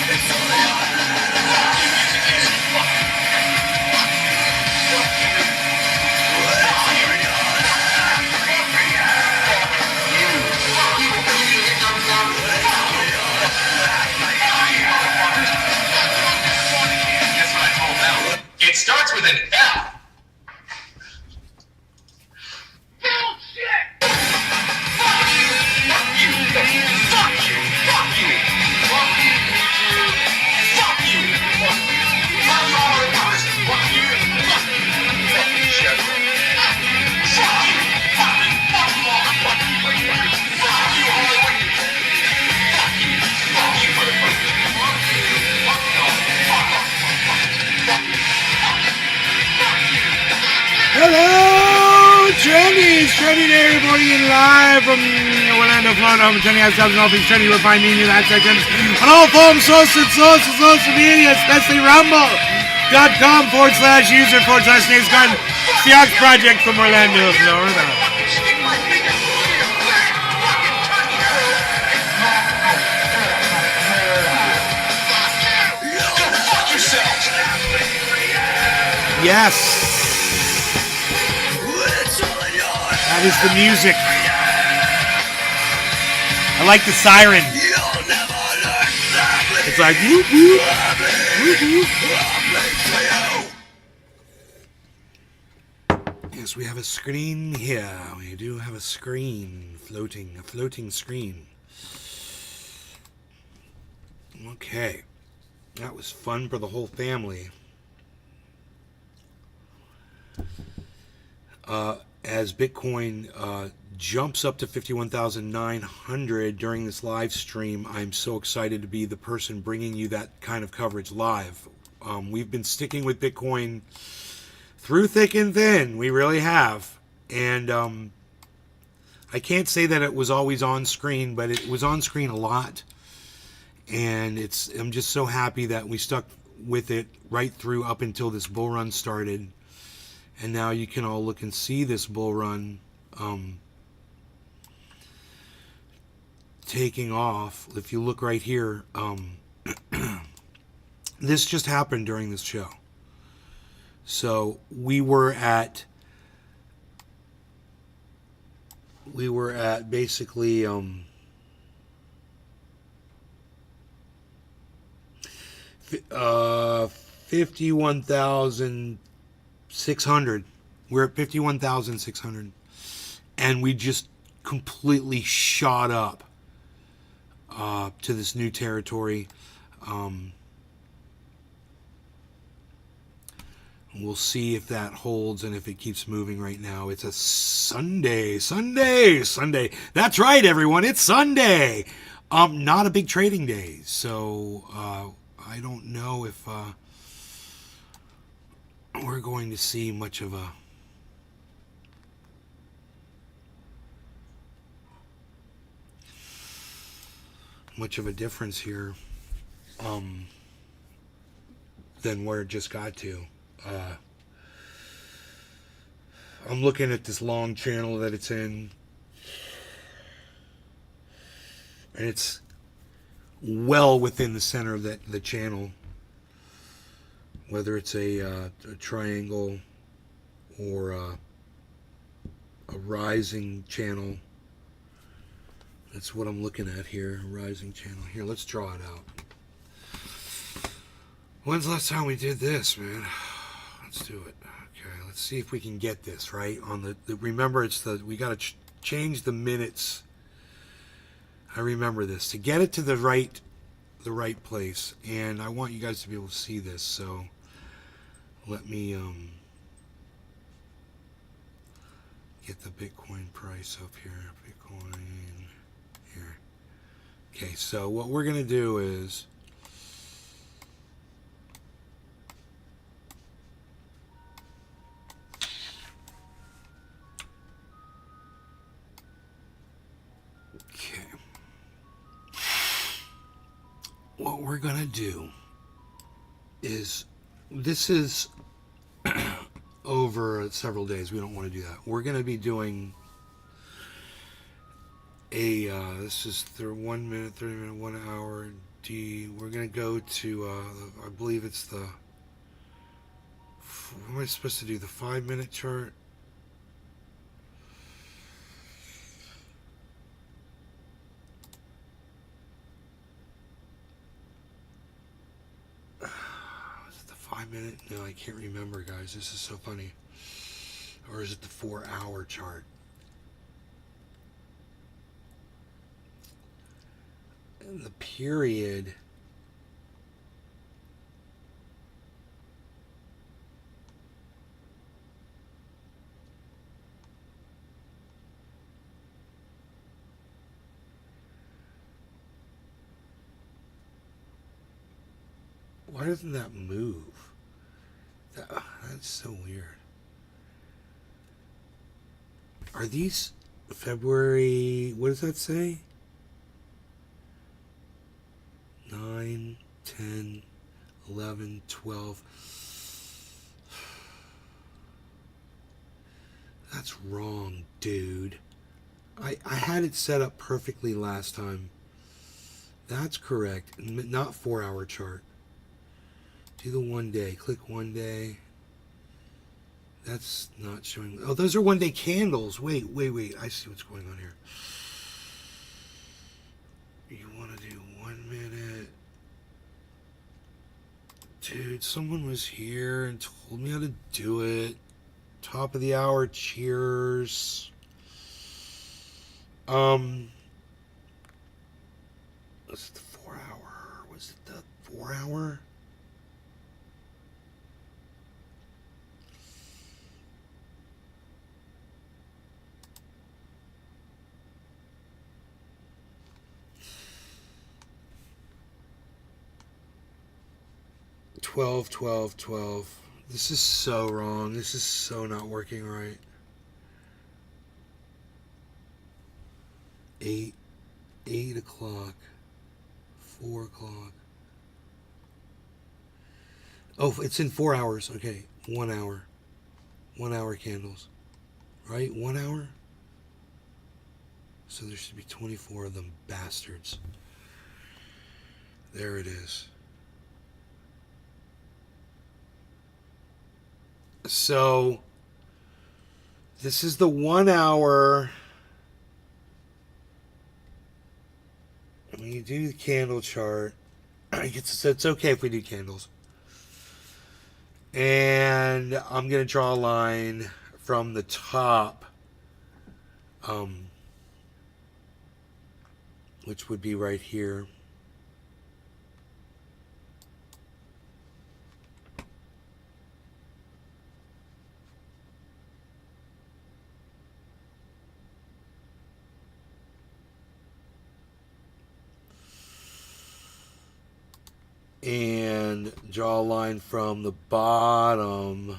It's all in your It starts with an F. Bullshit! Fuck you! Fuck you! Fuck you! Fuck you! Fuck you! Fuck you! Fuck you! Fuck you! Fuck you! Fuck you, Chef. Fuck you! Fuck you! Fuck you! Fuck you all! Fuck you! Fuck you! Fuck you all! Fuck you! Fuck you! Fuck you, motherfucker! Fuck you! Fuck you all! Fuck off! Fuck you! Hello, Trendies! Trendy Day reporting live from Orlando, Florida. Home of Trendy Households and all things trendy. You'll find me in the live sections on all forms, social media, especially rumble.com/user/Snake's Garden. It's the Ox Project from Orlando, Florida. Yes. That is the music. I like the siren. It's like whoop whoop, whoop whoop. Yes, we have a screen here. We do have a screen floating, a floating screen. Okay, that was fun for the whole family. as Bitcoin jumps up to 51,900 during this live stream. I'm so excited to be the person bringing you that kind of coverage live. We've been sticking with Bitcoin through thick and thin. We really have. And I can't say that it was always on screen, but it was on screen a lot. And I'm just so happy that we stuck with it right through up until this bull run started. And now you can all look and see this bull run taking off. If you look right here, this just happened during this show. So we were at basically 51,600. We're at 51,600, and we just completely shot up to this new territory. We'll see if that holds and if it keeps moving right now. It's a Sunday. That's right, everyone. It's Sunday. Not a big trading day, so I don't know if we're going to see much of a difference here than where it just got to. I'm looking at this long channel that it's in, and it's well within the center of the channel, whether it's a triangle or a rising channel. That's what I'm looking at here, a rising channel. Here, let's draw it out. When's the last time we did this, man? Let's do it. Okay, let's see if we can get this right on the remember, we got to change the minutes. I remember this to get it to the right place, and I want you guys to be able to see this. So let me get the Bitcoin price up here. Bitcoin here. Okay, so what we're gonna do is what we're going to do is, this is over several days. We don't want to do that. We're going to be doing this is 1 minute, 30 minute, 1 hour D. We're going to go to, I believe it's what am I supposed to do? The 5-minute chart? Minute? No, I can't remember, guys. This is so funny. Or is it the 4-hour chart? And the period. Why doesn't that move? That's so weird. Are these February? What does that say? 9, 10, 11, 12. That's wrong, dude. I had it set up perfectly last time. That's correct. Not 4-hour chart. Do the 1 day. Click 1 day. That's not showing. Oh, those are 1 day candles. Wait. I see what's going on here. You want to do 1 minute. Dude, someone was here and told me how to do it. Top of the hour. Cheers. Was it the 4-hour? Was it the 4-hour? 12, 12, 12. This is so wrong. This is so not working right. 8 o'clock, 4 o'clock. Oh, it's in 4 hours. Okay, 1 hour. 1 hour candles. Right? 1 hour? So there should be 24 of them bastards. There it is. So this is the 1 hour. When you do the candle chart, it's okay if we do candles. And I'm going to draw a line from the top, which would be right here. And draw a line from the bottom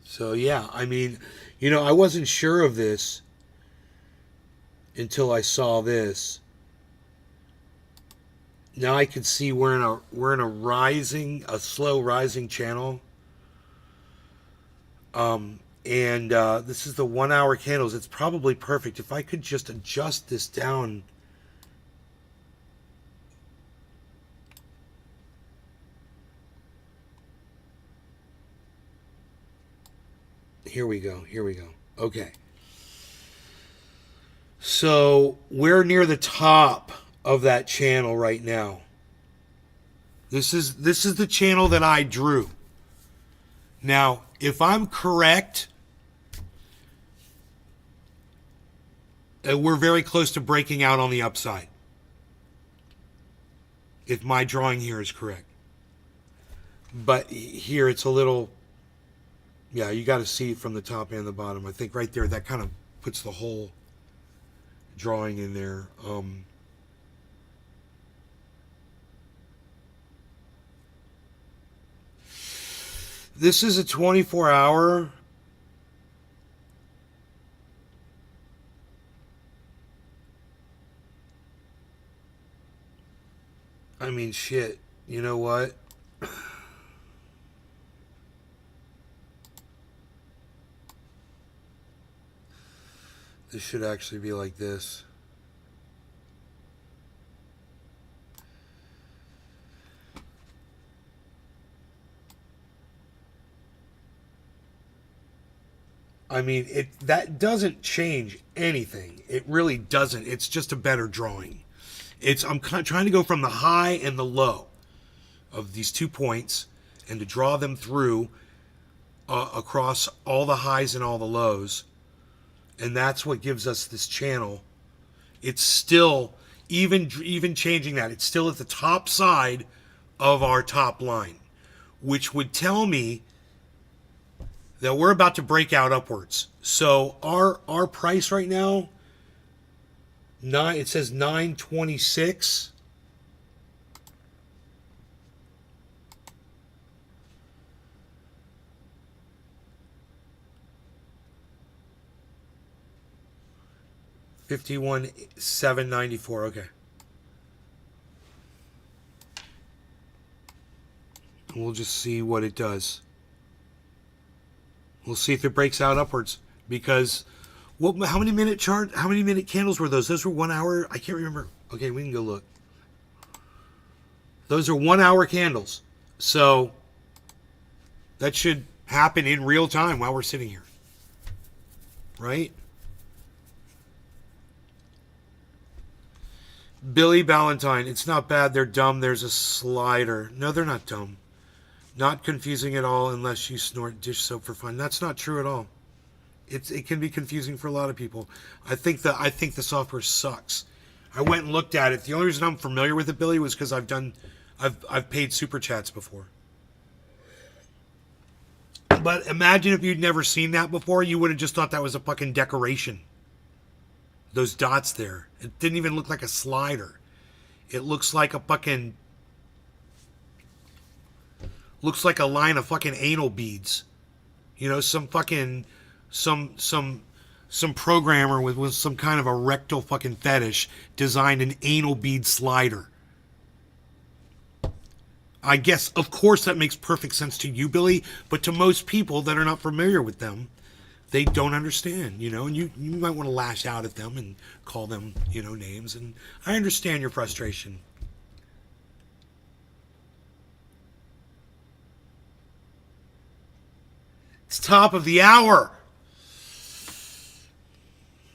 so yeah, I mean, you know, I wasn't sure of this until I saw this. Now I can see we're in a slow rising channel. And this is the 1 hour candles. It's probably perfect. If I could just adjust this down. Here we go. Okay. So we're near the top of that channel right now. This is the channel that I drew. Now, if I'm correct, we're very close to breaking out on the upside. If my drawing here is correct. But here it's a little, yeah, you got to see it from the top and the bottom. I think right there, that kind of puts the whole drawing in there. This is a 24-hour. I mean, shit. You know what? This should actually be like this. I mean, that doesn't change anything. It really doesn't. It's just a better drawing. I'm kind of trying to go from the high and the low of these 2 points and to draw them through across all the highs and all the lows. And that's what gives us this channel. It's still, even changing that, it's still at the top side of our top line, which would tell me that we're about to break out upwards. So our price right now, it says 926. $51,794. Okay. And we'll just see what it does. We'll see if it breaks out upwards, because how many minute candles were those? Those were 1 hour. I can't remember. Okay, we can go look. Those are 1 hour candles. So that should happen in real time while we're sitting here. Right? Billy Ballantyne, it's not bad. They're dumb. There's a slider. No, they're not dumb. Not confusing at all unless you snort dish soap for fun. That's not true at all. It can be confusing for a lot of people. I think the software sucks. I went and looked at it. The only reason I'm familiar with it, Billy, was because I've paid super chats before. But imagine if you'd never seen that before, you would have just thought that was a fucking decoration. Those dots there. It didn't even look like a slider. It looks like a fucking... Looks like a line of fucking anal beads. You know, some fucking... Some programmer with some kind of a rectal fucking fetish designed an anal bead slider. I guess, of course, that makes perfect sense to you, Billy, but to most people that are not familiar with them, they don't understand, you know, and you might want to lash out at them and call them, you know, names, and I understand your frustration. It's top of the hour.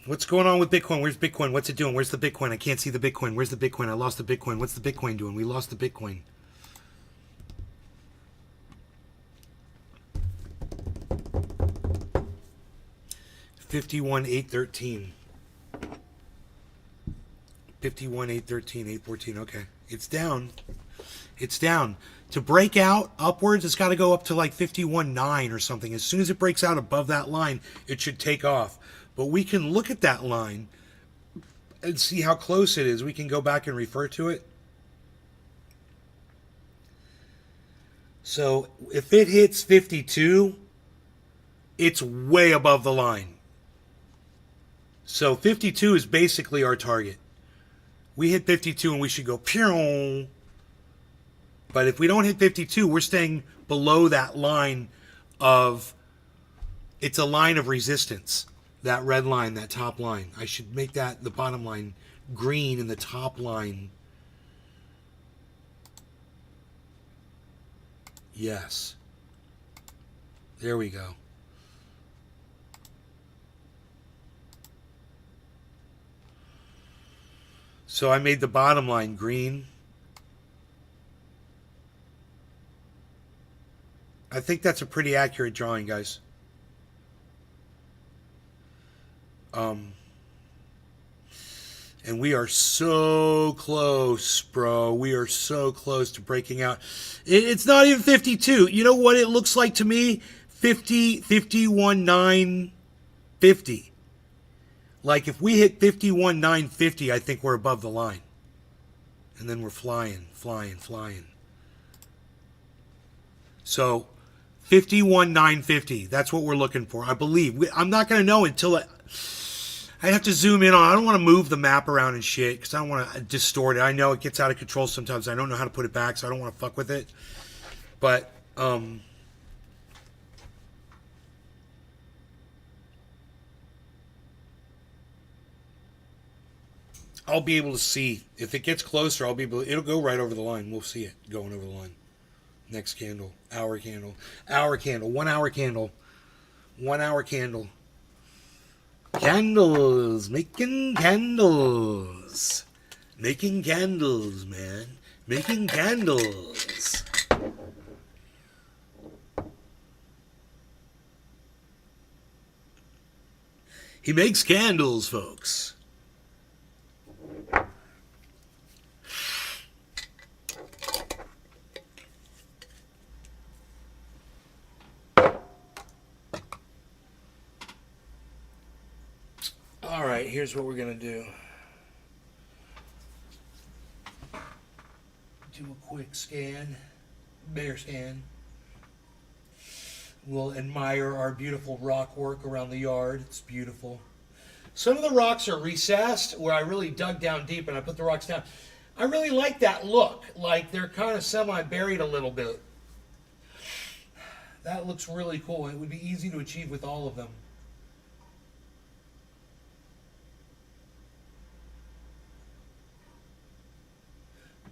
What's going on with Bitcoin? Where's Bitcoin? What's it doing? Where's the Bitcoin? I can't see the Bitcoin. Where's the Bitcoin? I lost the Bitcoin. What's the Bitcoin doing? We lost the Bitcoin. $51,813. 51,813, 814. Okay, it's down. It's down. To break out upwards, it's got to go up to like 51.9 or something. As soon as it breaks out above that line, it should take off. But we can look at that line and see how close it is. We can go back and refer to it. So if it hits 52, it's way above the line. So 52 is basically our target. We hit 52 and we should go pew. But if we don't hit 52, we're staying below that line of... It's a line of resistance. That red line, that top line. I should make that the bottom line green and the top line. Yes. There we go. So I made the bottom line green. I think that's a pretty accurate drawing, guys. And we are so close, bro. We are so close to breaking out. It's not even 52. You know what it looks like to me? 50, 51,950. Like if we hit 51,950, I think we're above the line. And then we're flying. So 51,950. That's what we're looking for, I believe. I'm not going to know until I'd have to zoom in on. I don't want to move the map around and shit because I don't want to distort it. I know it gets out of control sometimes. I don't know how to put it back, so I don't want to fuck with it. But I'll be able to see. If it gets closer, I'll be able. It'll go right over the line. We'll see it going over the line. Next candle, hour candle, 1 hour candle, 1 hour candle. Candles, making candles, man, making candles. He makes candles, folks. All right, here's what we're going to do. Do a quick scan, bear scan. We'll admire our beautiful rock work around the yard. It's beautiful. Some of the rocks are recessed, where I really dug down deep and I put the rocks down. I really like that look, like they're kind of semi-buried a little bit. That looks really cool. It would be easy to achieve with all of them.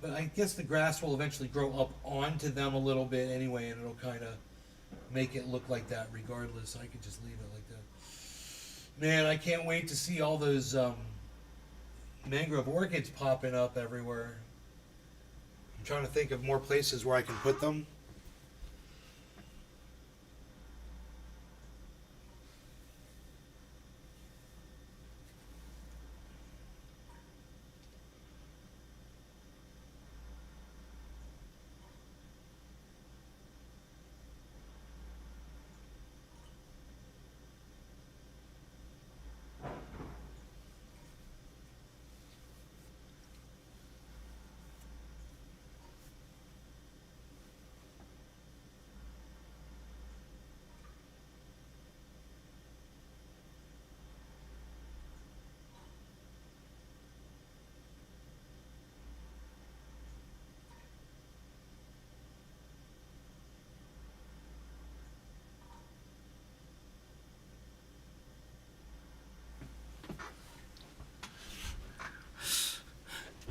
But I guess the grass will eventually grow up onto them a little bit anyway, and it'll kind of make it look like that regardless. I could just leave it like that. Man, I can't wait to see all those mangrove orchids popping up everywhere. I'm trying to think of more places where I can put them.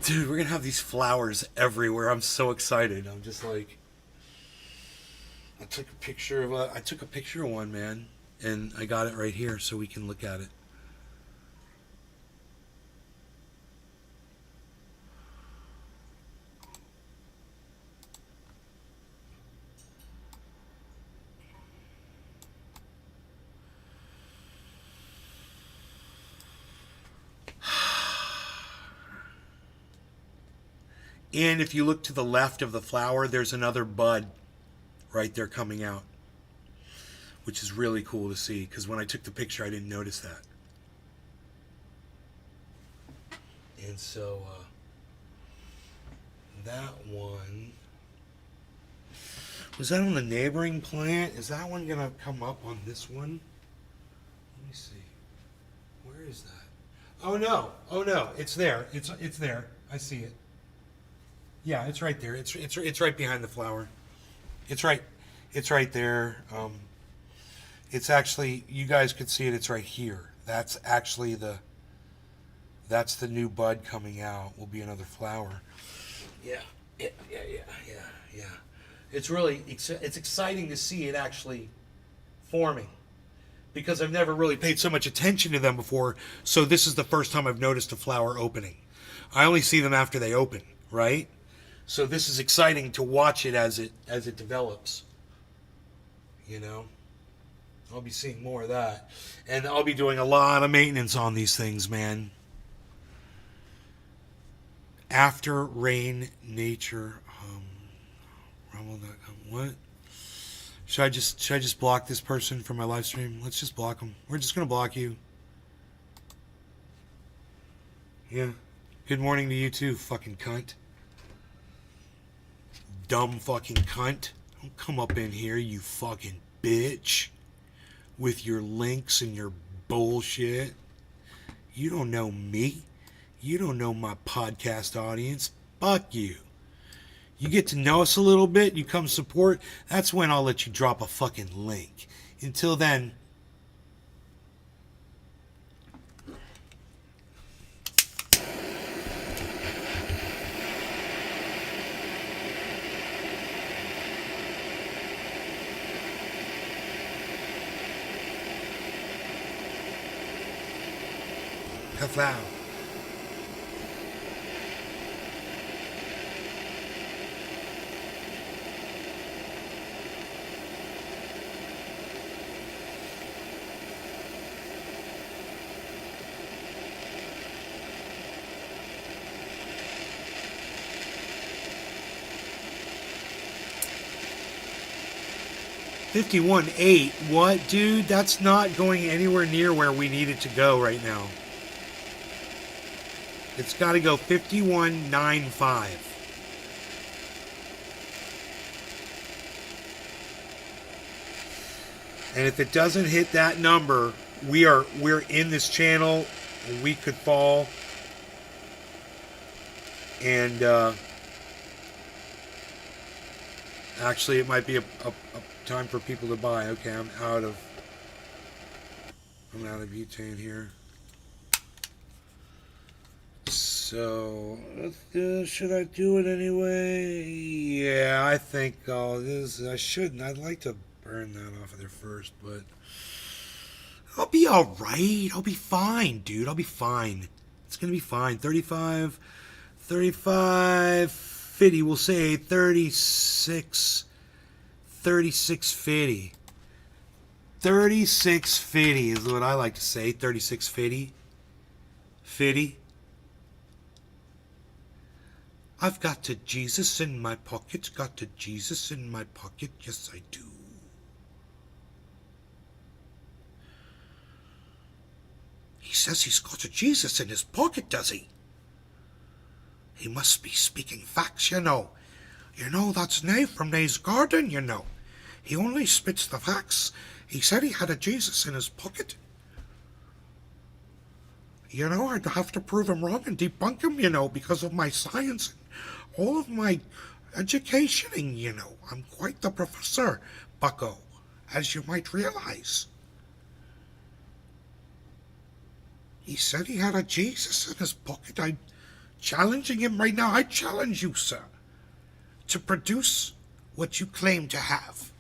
Dude, we're gonna have these flowers everywhere. I'm so excited. I'm just like, I took a picture of one, man, and I got it right here so we can look at it. And if you look to the left of the flower, there's another bud right there coming out, which is really cool to see, because when I took the picture, I didn't notice that. And so, that one, was that on the neighboring plant? Is that one going to come up on this one? Let me see. Where is that? Oh no, it's there. It's there. I see it. Yeah, it's right there. It's right behind the flower. It's right there. It's actually, you guys could see it. It's right here. That's actually that's the new bud coming out. Will be another flower. Yeah. It's really it's exciting to see it actually forming, because I've never really paid so much attention to them before. So this is the first time I've noticed a flower opening. I only see them after they open, right? So this is exciting to watch it as it develops. You know, I'll be seeing more of that, and I'll be doing a lot of maintenance on these things, man. After rain, nature, rumble.com. What? Should I just block this person from my live stream? Let's just block them. We're just gonna block you. Yeah. Good morning to you too, fucking cunt. Dumb fucking cunt. Don't come up in here, you fucking bitch, with your links and your bullshit. You don't know me. You don't know my podcast audience. Fuck you. You get to know us a little bit, you come support, that's when I'll let you drop a fucking link. Until then, Kaflau. $51.8. What, dude? That's not going anywhere near where we need it to go right now. It's got to go 51.95. And if it doesn't hit that number, we're in this channel, and we could fall. And actually, it might be a time for people to buy. Okay, I'm out of butane here. So, should I do it anyway? Yeah, I think I shouldn't. I'd like to burn that off of there first, but I'll be alright. I'll be fine, dude. I'll be fine. It's gonna be fine. 35, 50. We'll say 36, 36.50. 36.50 is what I like to say. 36.50. 50. I've got a Jesus in my pocket, got a Jesus in my pocket, yes I do. He says he's got a Jesus in his pocket, does he? He must be speaking facts, you know. You know, that's Nay from Nay's Garden, you know. He only spits the facts. He said he had a Jesus in his pocket. You know, I'd have to prove him wrong and debunk him, you know, because of my science and all of my educationing, you know. I'm quite the professor, bucko, as you might realize. He said he had a Jesus in his pocket. I challenging him right now. I challenge you, sir, to produce what you claim to have.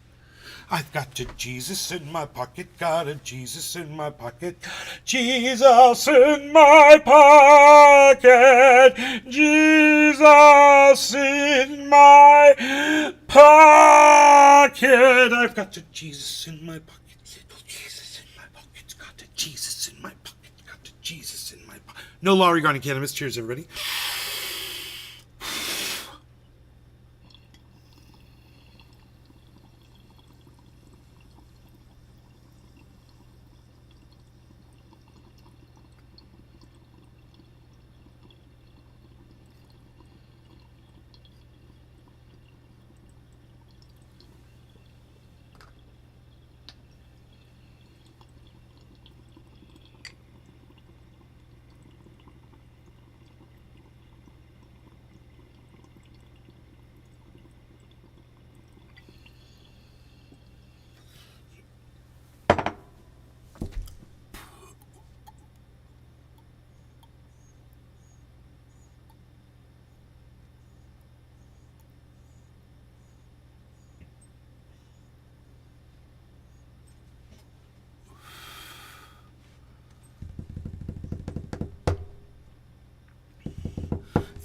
I've got a Jesus in my pocket, got a Jesus in my pocket, got a Jesus in my pocket, Jesus in my pocket. I've got a Jesus in my pocket, little Jesus in my pocket, got a Jesus in my pocket, got a Jesus in my pocket. No law regarding cannabis. Cheers, everybody.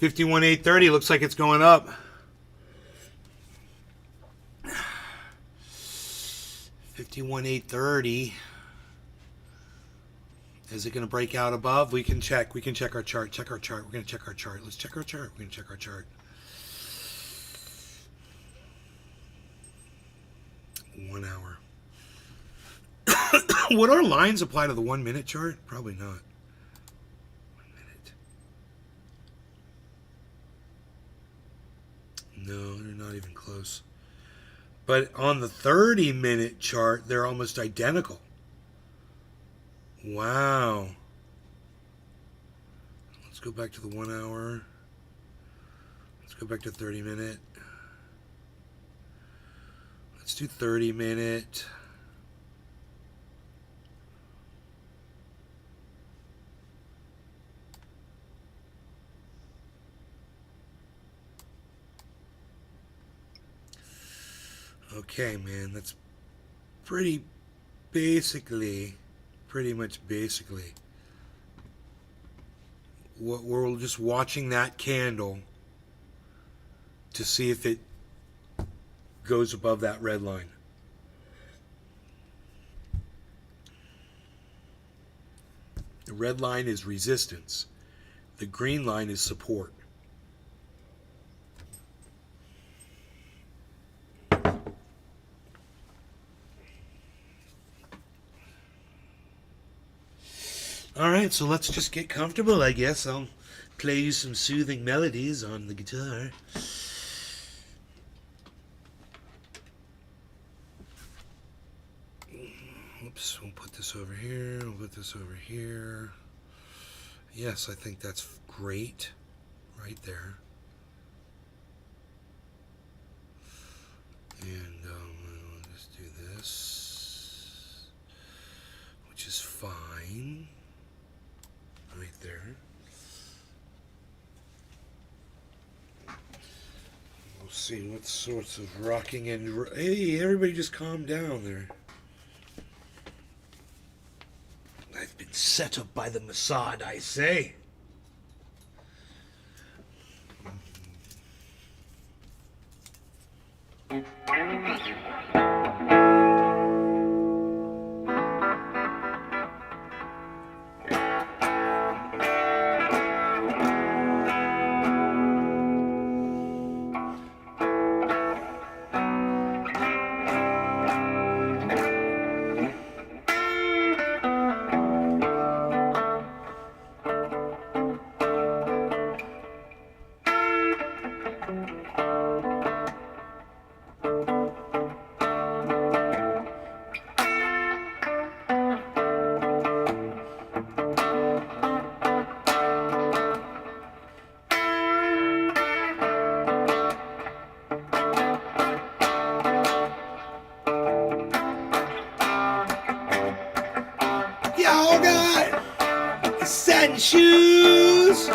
$51,830 looks like it's going up. $51,830. Is it going to break out above? We can check. We can check our chart. Check our chart. We're going to check our chart. Let's check our chart. We're going to check our chart. 1 hour. Would our lines apply to the 1 minute chart? Probably not. 1 minute. No, they're not even close. But on the 30-minute chart, they're almost identical. Wow. Let's go back to the 1 hour. Let's go back to 30-minute. Let's do 30-minute. Okay, man, that's pretty much basically what we're just watching that candle to see if it goes above that red line. The red line is resistance. The green line is support. Alright, so let's just get comfortable, I guess. I'll play you some soothing melodies on the guitar. Oops, we'll put this over here, we'll put this over here. Yes, I think that's great. Right there. And we'll just do this, which is fine. Right there. We'll see what sorts of rocking and... Hey, everybody just calm down there. I've been set up by the Mossad, I say. Y'all got satin shoes.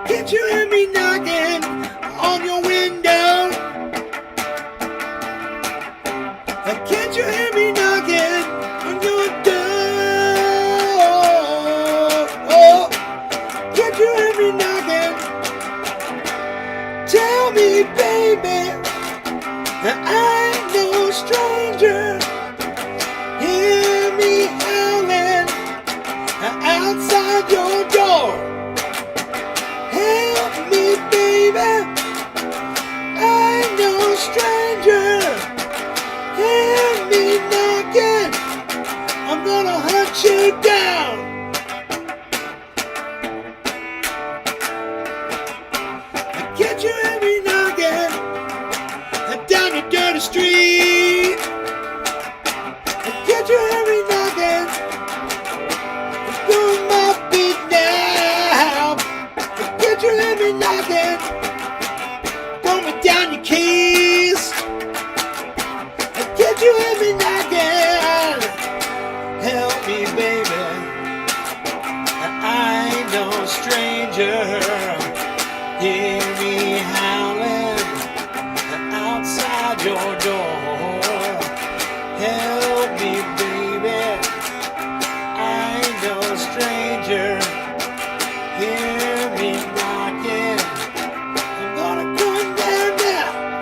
Can't you hear me knocking on your window? Can't you hear me knocking on your door? Oh, can't you hear me knocking? Tell me, baby, that I ain't no stranger. Hear me howling outside your door. Help me, baby, I ain't no stranger. Hear me knocking, I'm gonna hunt you down. Can't you hear me knocking down your dirty street? Can't you hear me knocking? Doing my beat now. Can't you hear me knocking? Throw me down your keys. Can't you hear me knocking? Help me, baby. I ain't no stranger. Hear me howling outside your door. Help me, baby. I ain't no stranger. Hear me knocking. I'm gonna go in there now.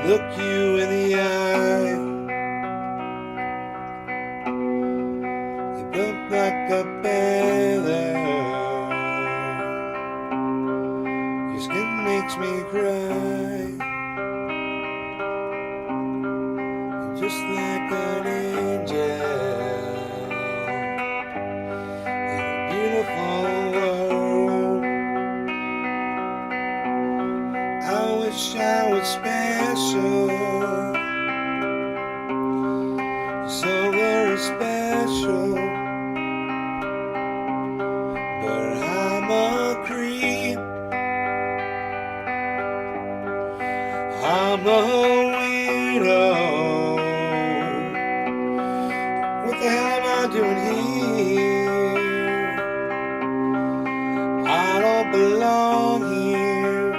Look you in the eye. You look like a feather. Your skin makes me cry. You're just like an angel in a beautiful world. I wish I was special, so very special, but I'm a creep. I'm a weirdo. What the hell am I doing here? I don't belong here.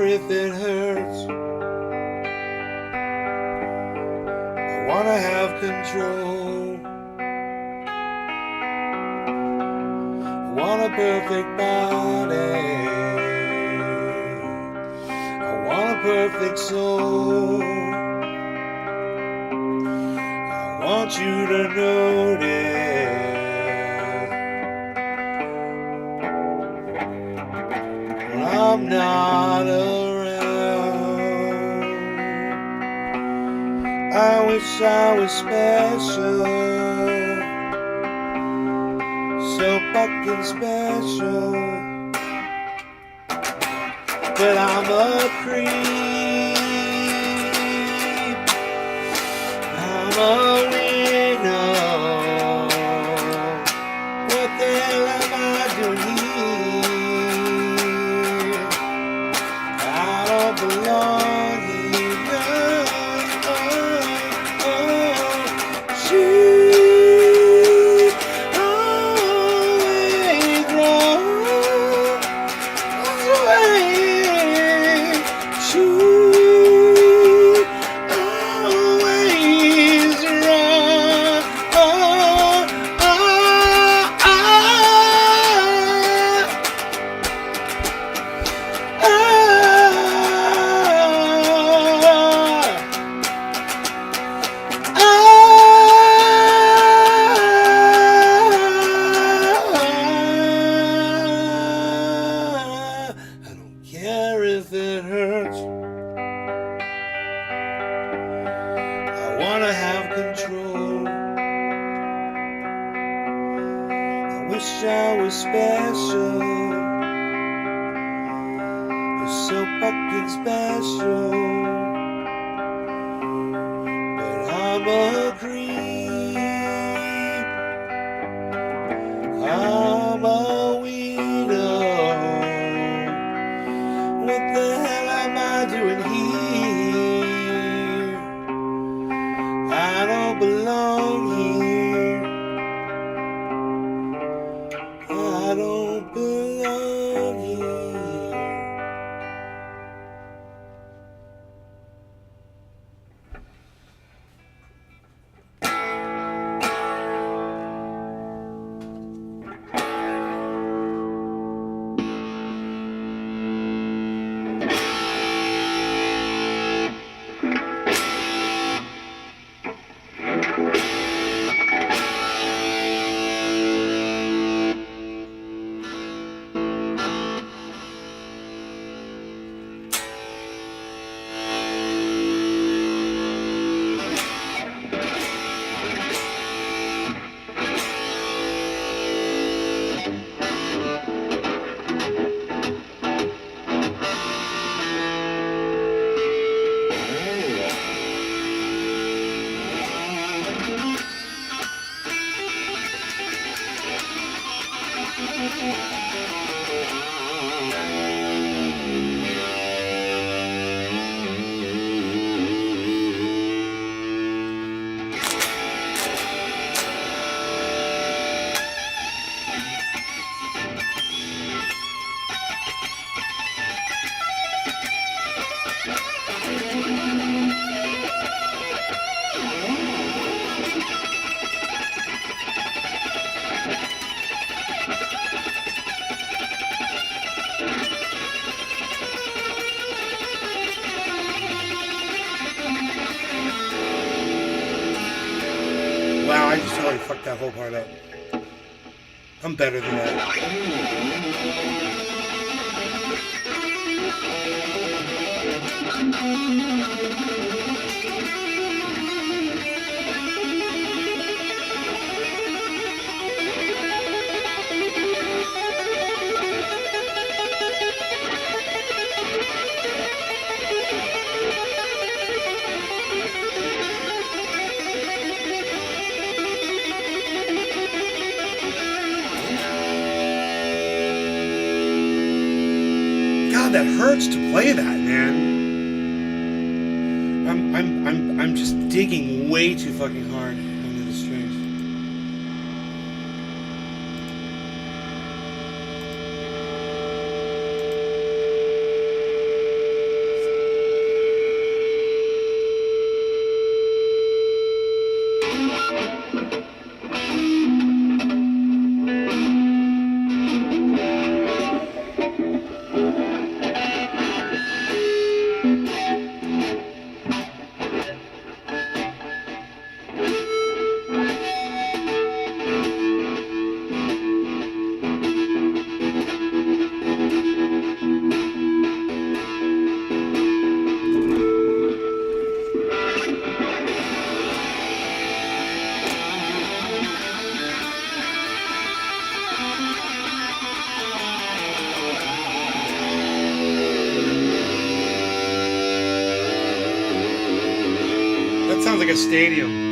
If it hurts, I wanna have control. I want a perfect body. I want a perfect soul. I want you to notice when I'm not around. I wish I was special, so fucking special, but I'm a creep. I'm a weirdo. What the hell am I doing here? I don't belong here. No. wish I was special, so fucking special, but I'm a creep, I'm a weirdo. What the hell am I doing here? I don't belong here. I don't belong here. Wow, I just totally fucked that whole part up. I'm better than that. God, that hurts to play that, man. I'm just digging way too fucking hard into the strings. That sounds like a stadium.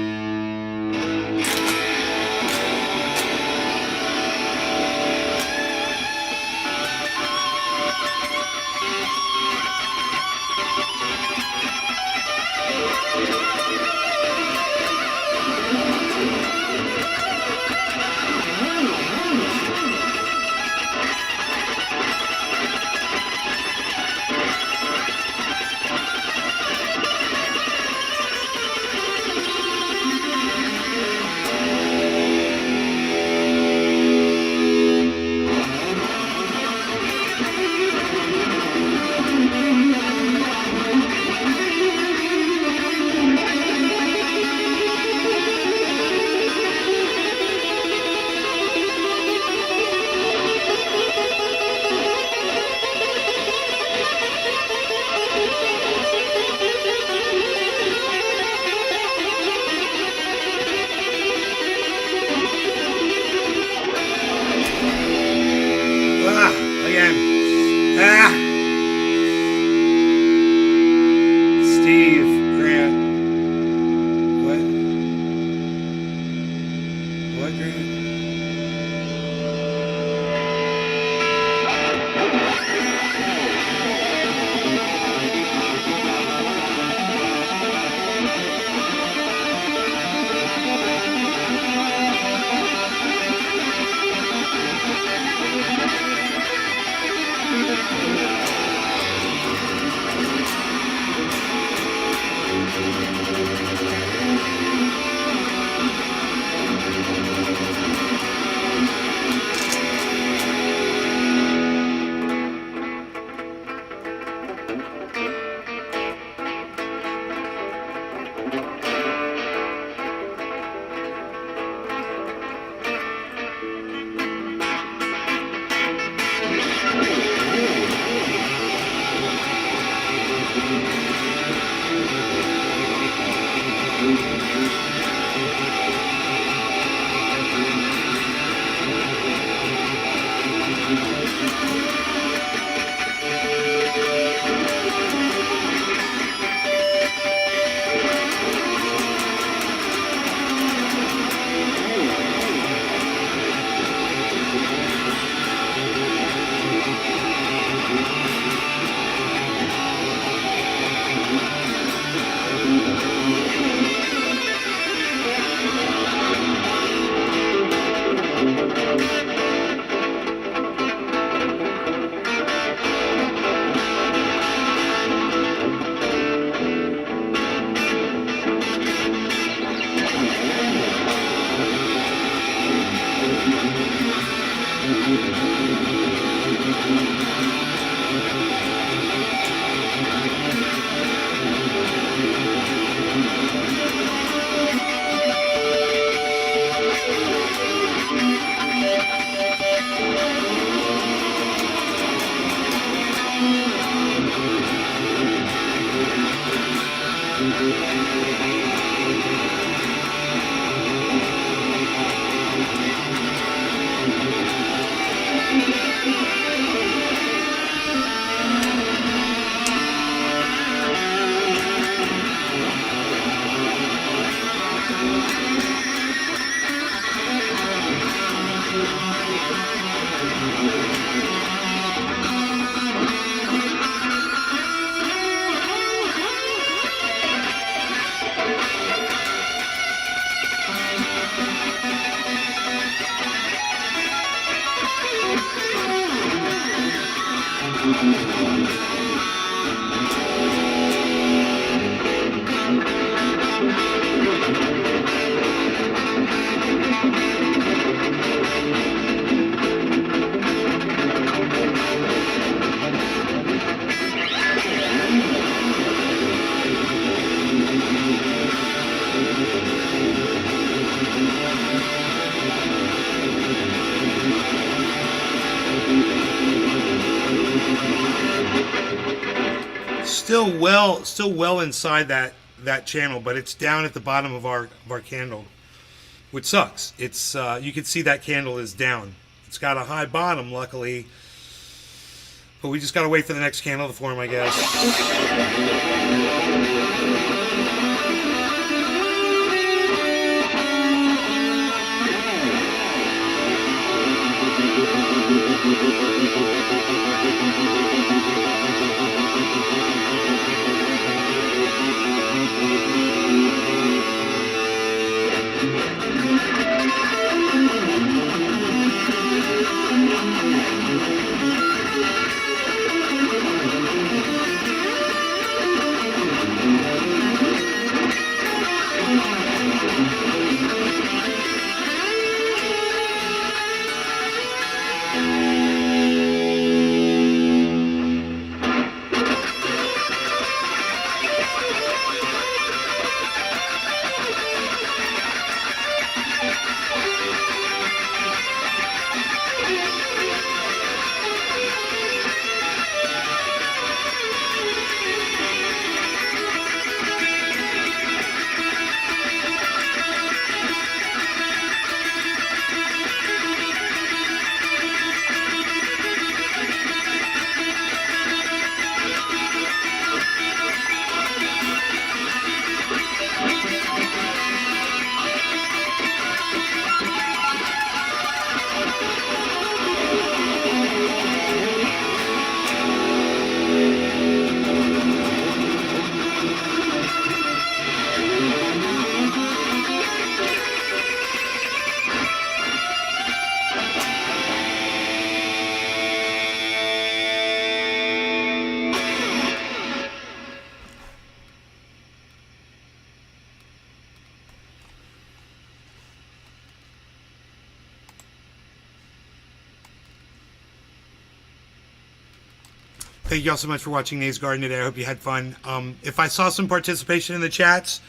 Still well inside that channel, but it's down at the bottom of our candle, which sucks. It's you can see that candle is down. It's got a high bottom, luckily, but we just gotta wait for the next candle to form, I guess. thank you all so much for watching Nay's Garden today. I hope you had fun. If I saw some participation in the chats,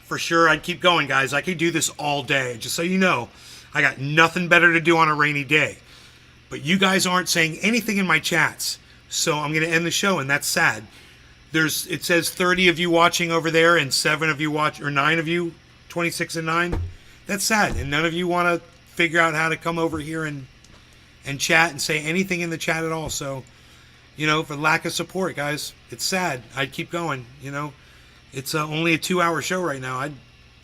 for sure I'd keep going, guys. I could do this all day. Just so you know, I got nothing better to do on a rainy day. But you guys aren't saying anything in my chats, so I'm going to end the show, and that's sad. It says 30 of you watching over there, and 7 of you watch, or 9 of you, 26 and 9. That's sad, and none of you want to figure out how to come over here and chat and say anything in the chat at all. So, you know, for lack of support, guys, it's sad. I'd keep going, you know. It's only a 2-hour show right now. I'd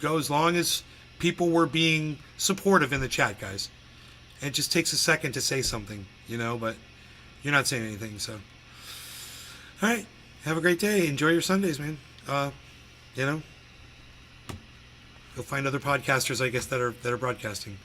go as long as people were being supportive in the chat, guys. And it just takes a second to say something, you know, but you're not saying anything, so. All right. Have a great day. Enjoy your Sundays, man. You know, go find other podcasters, I guess, that are broadcasting.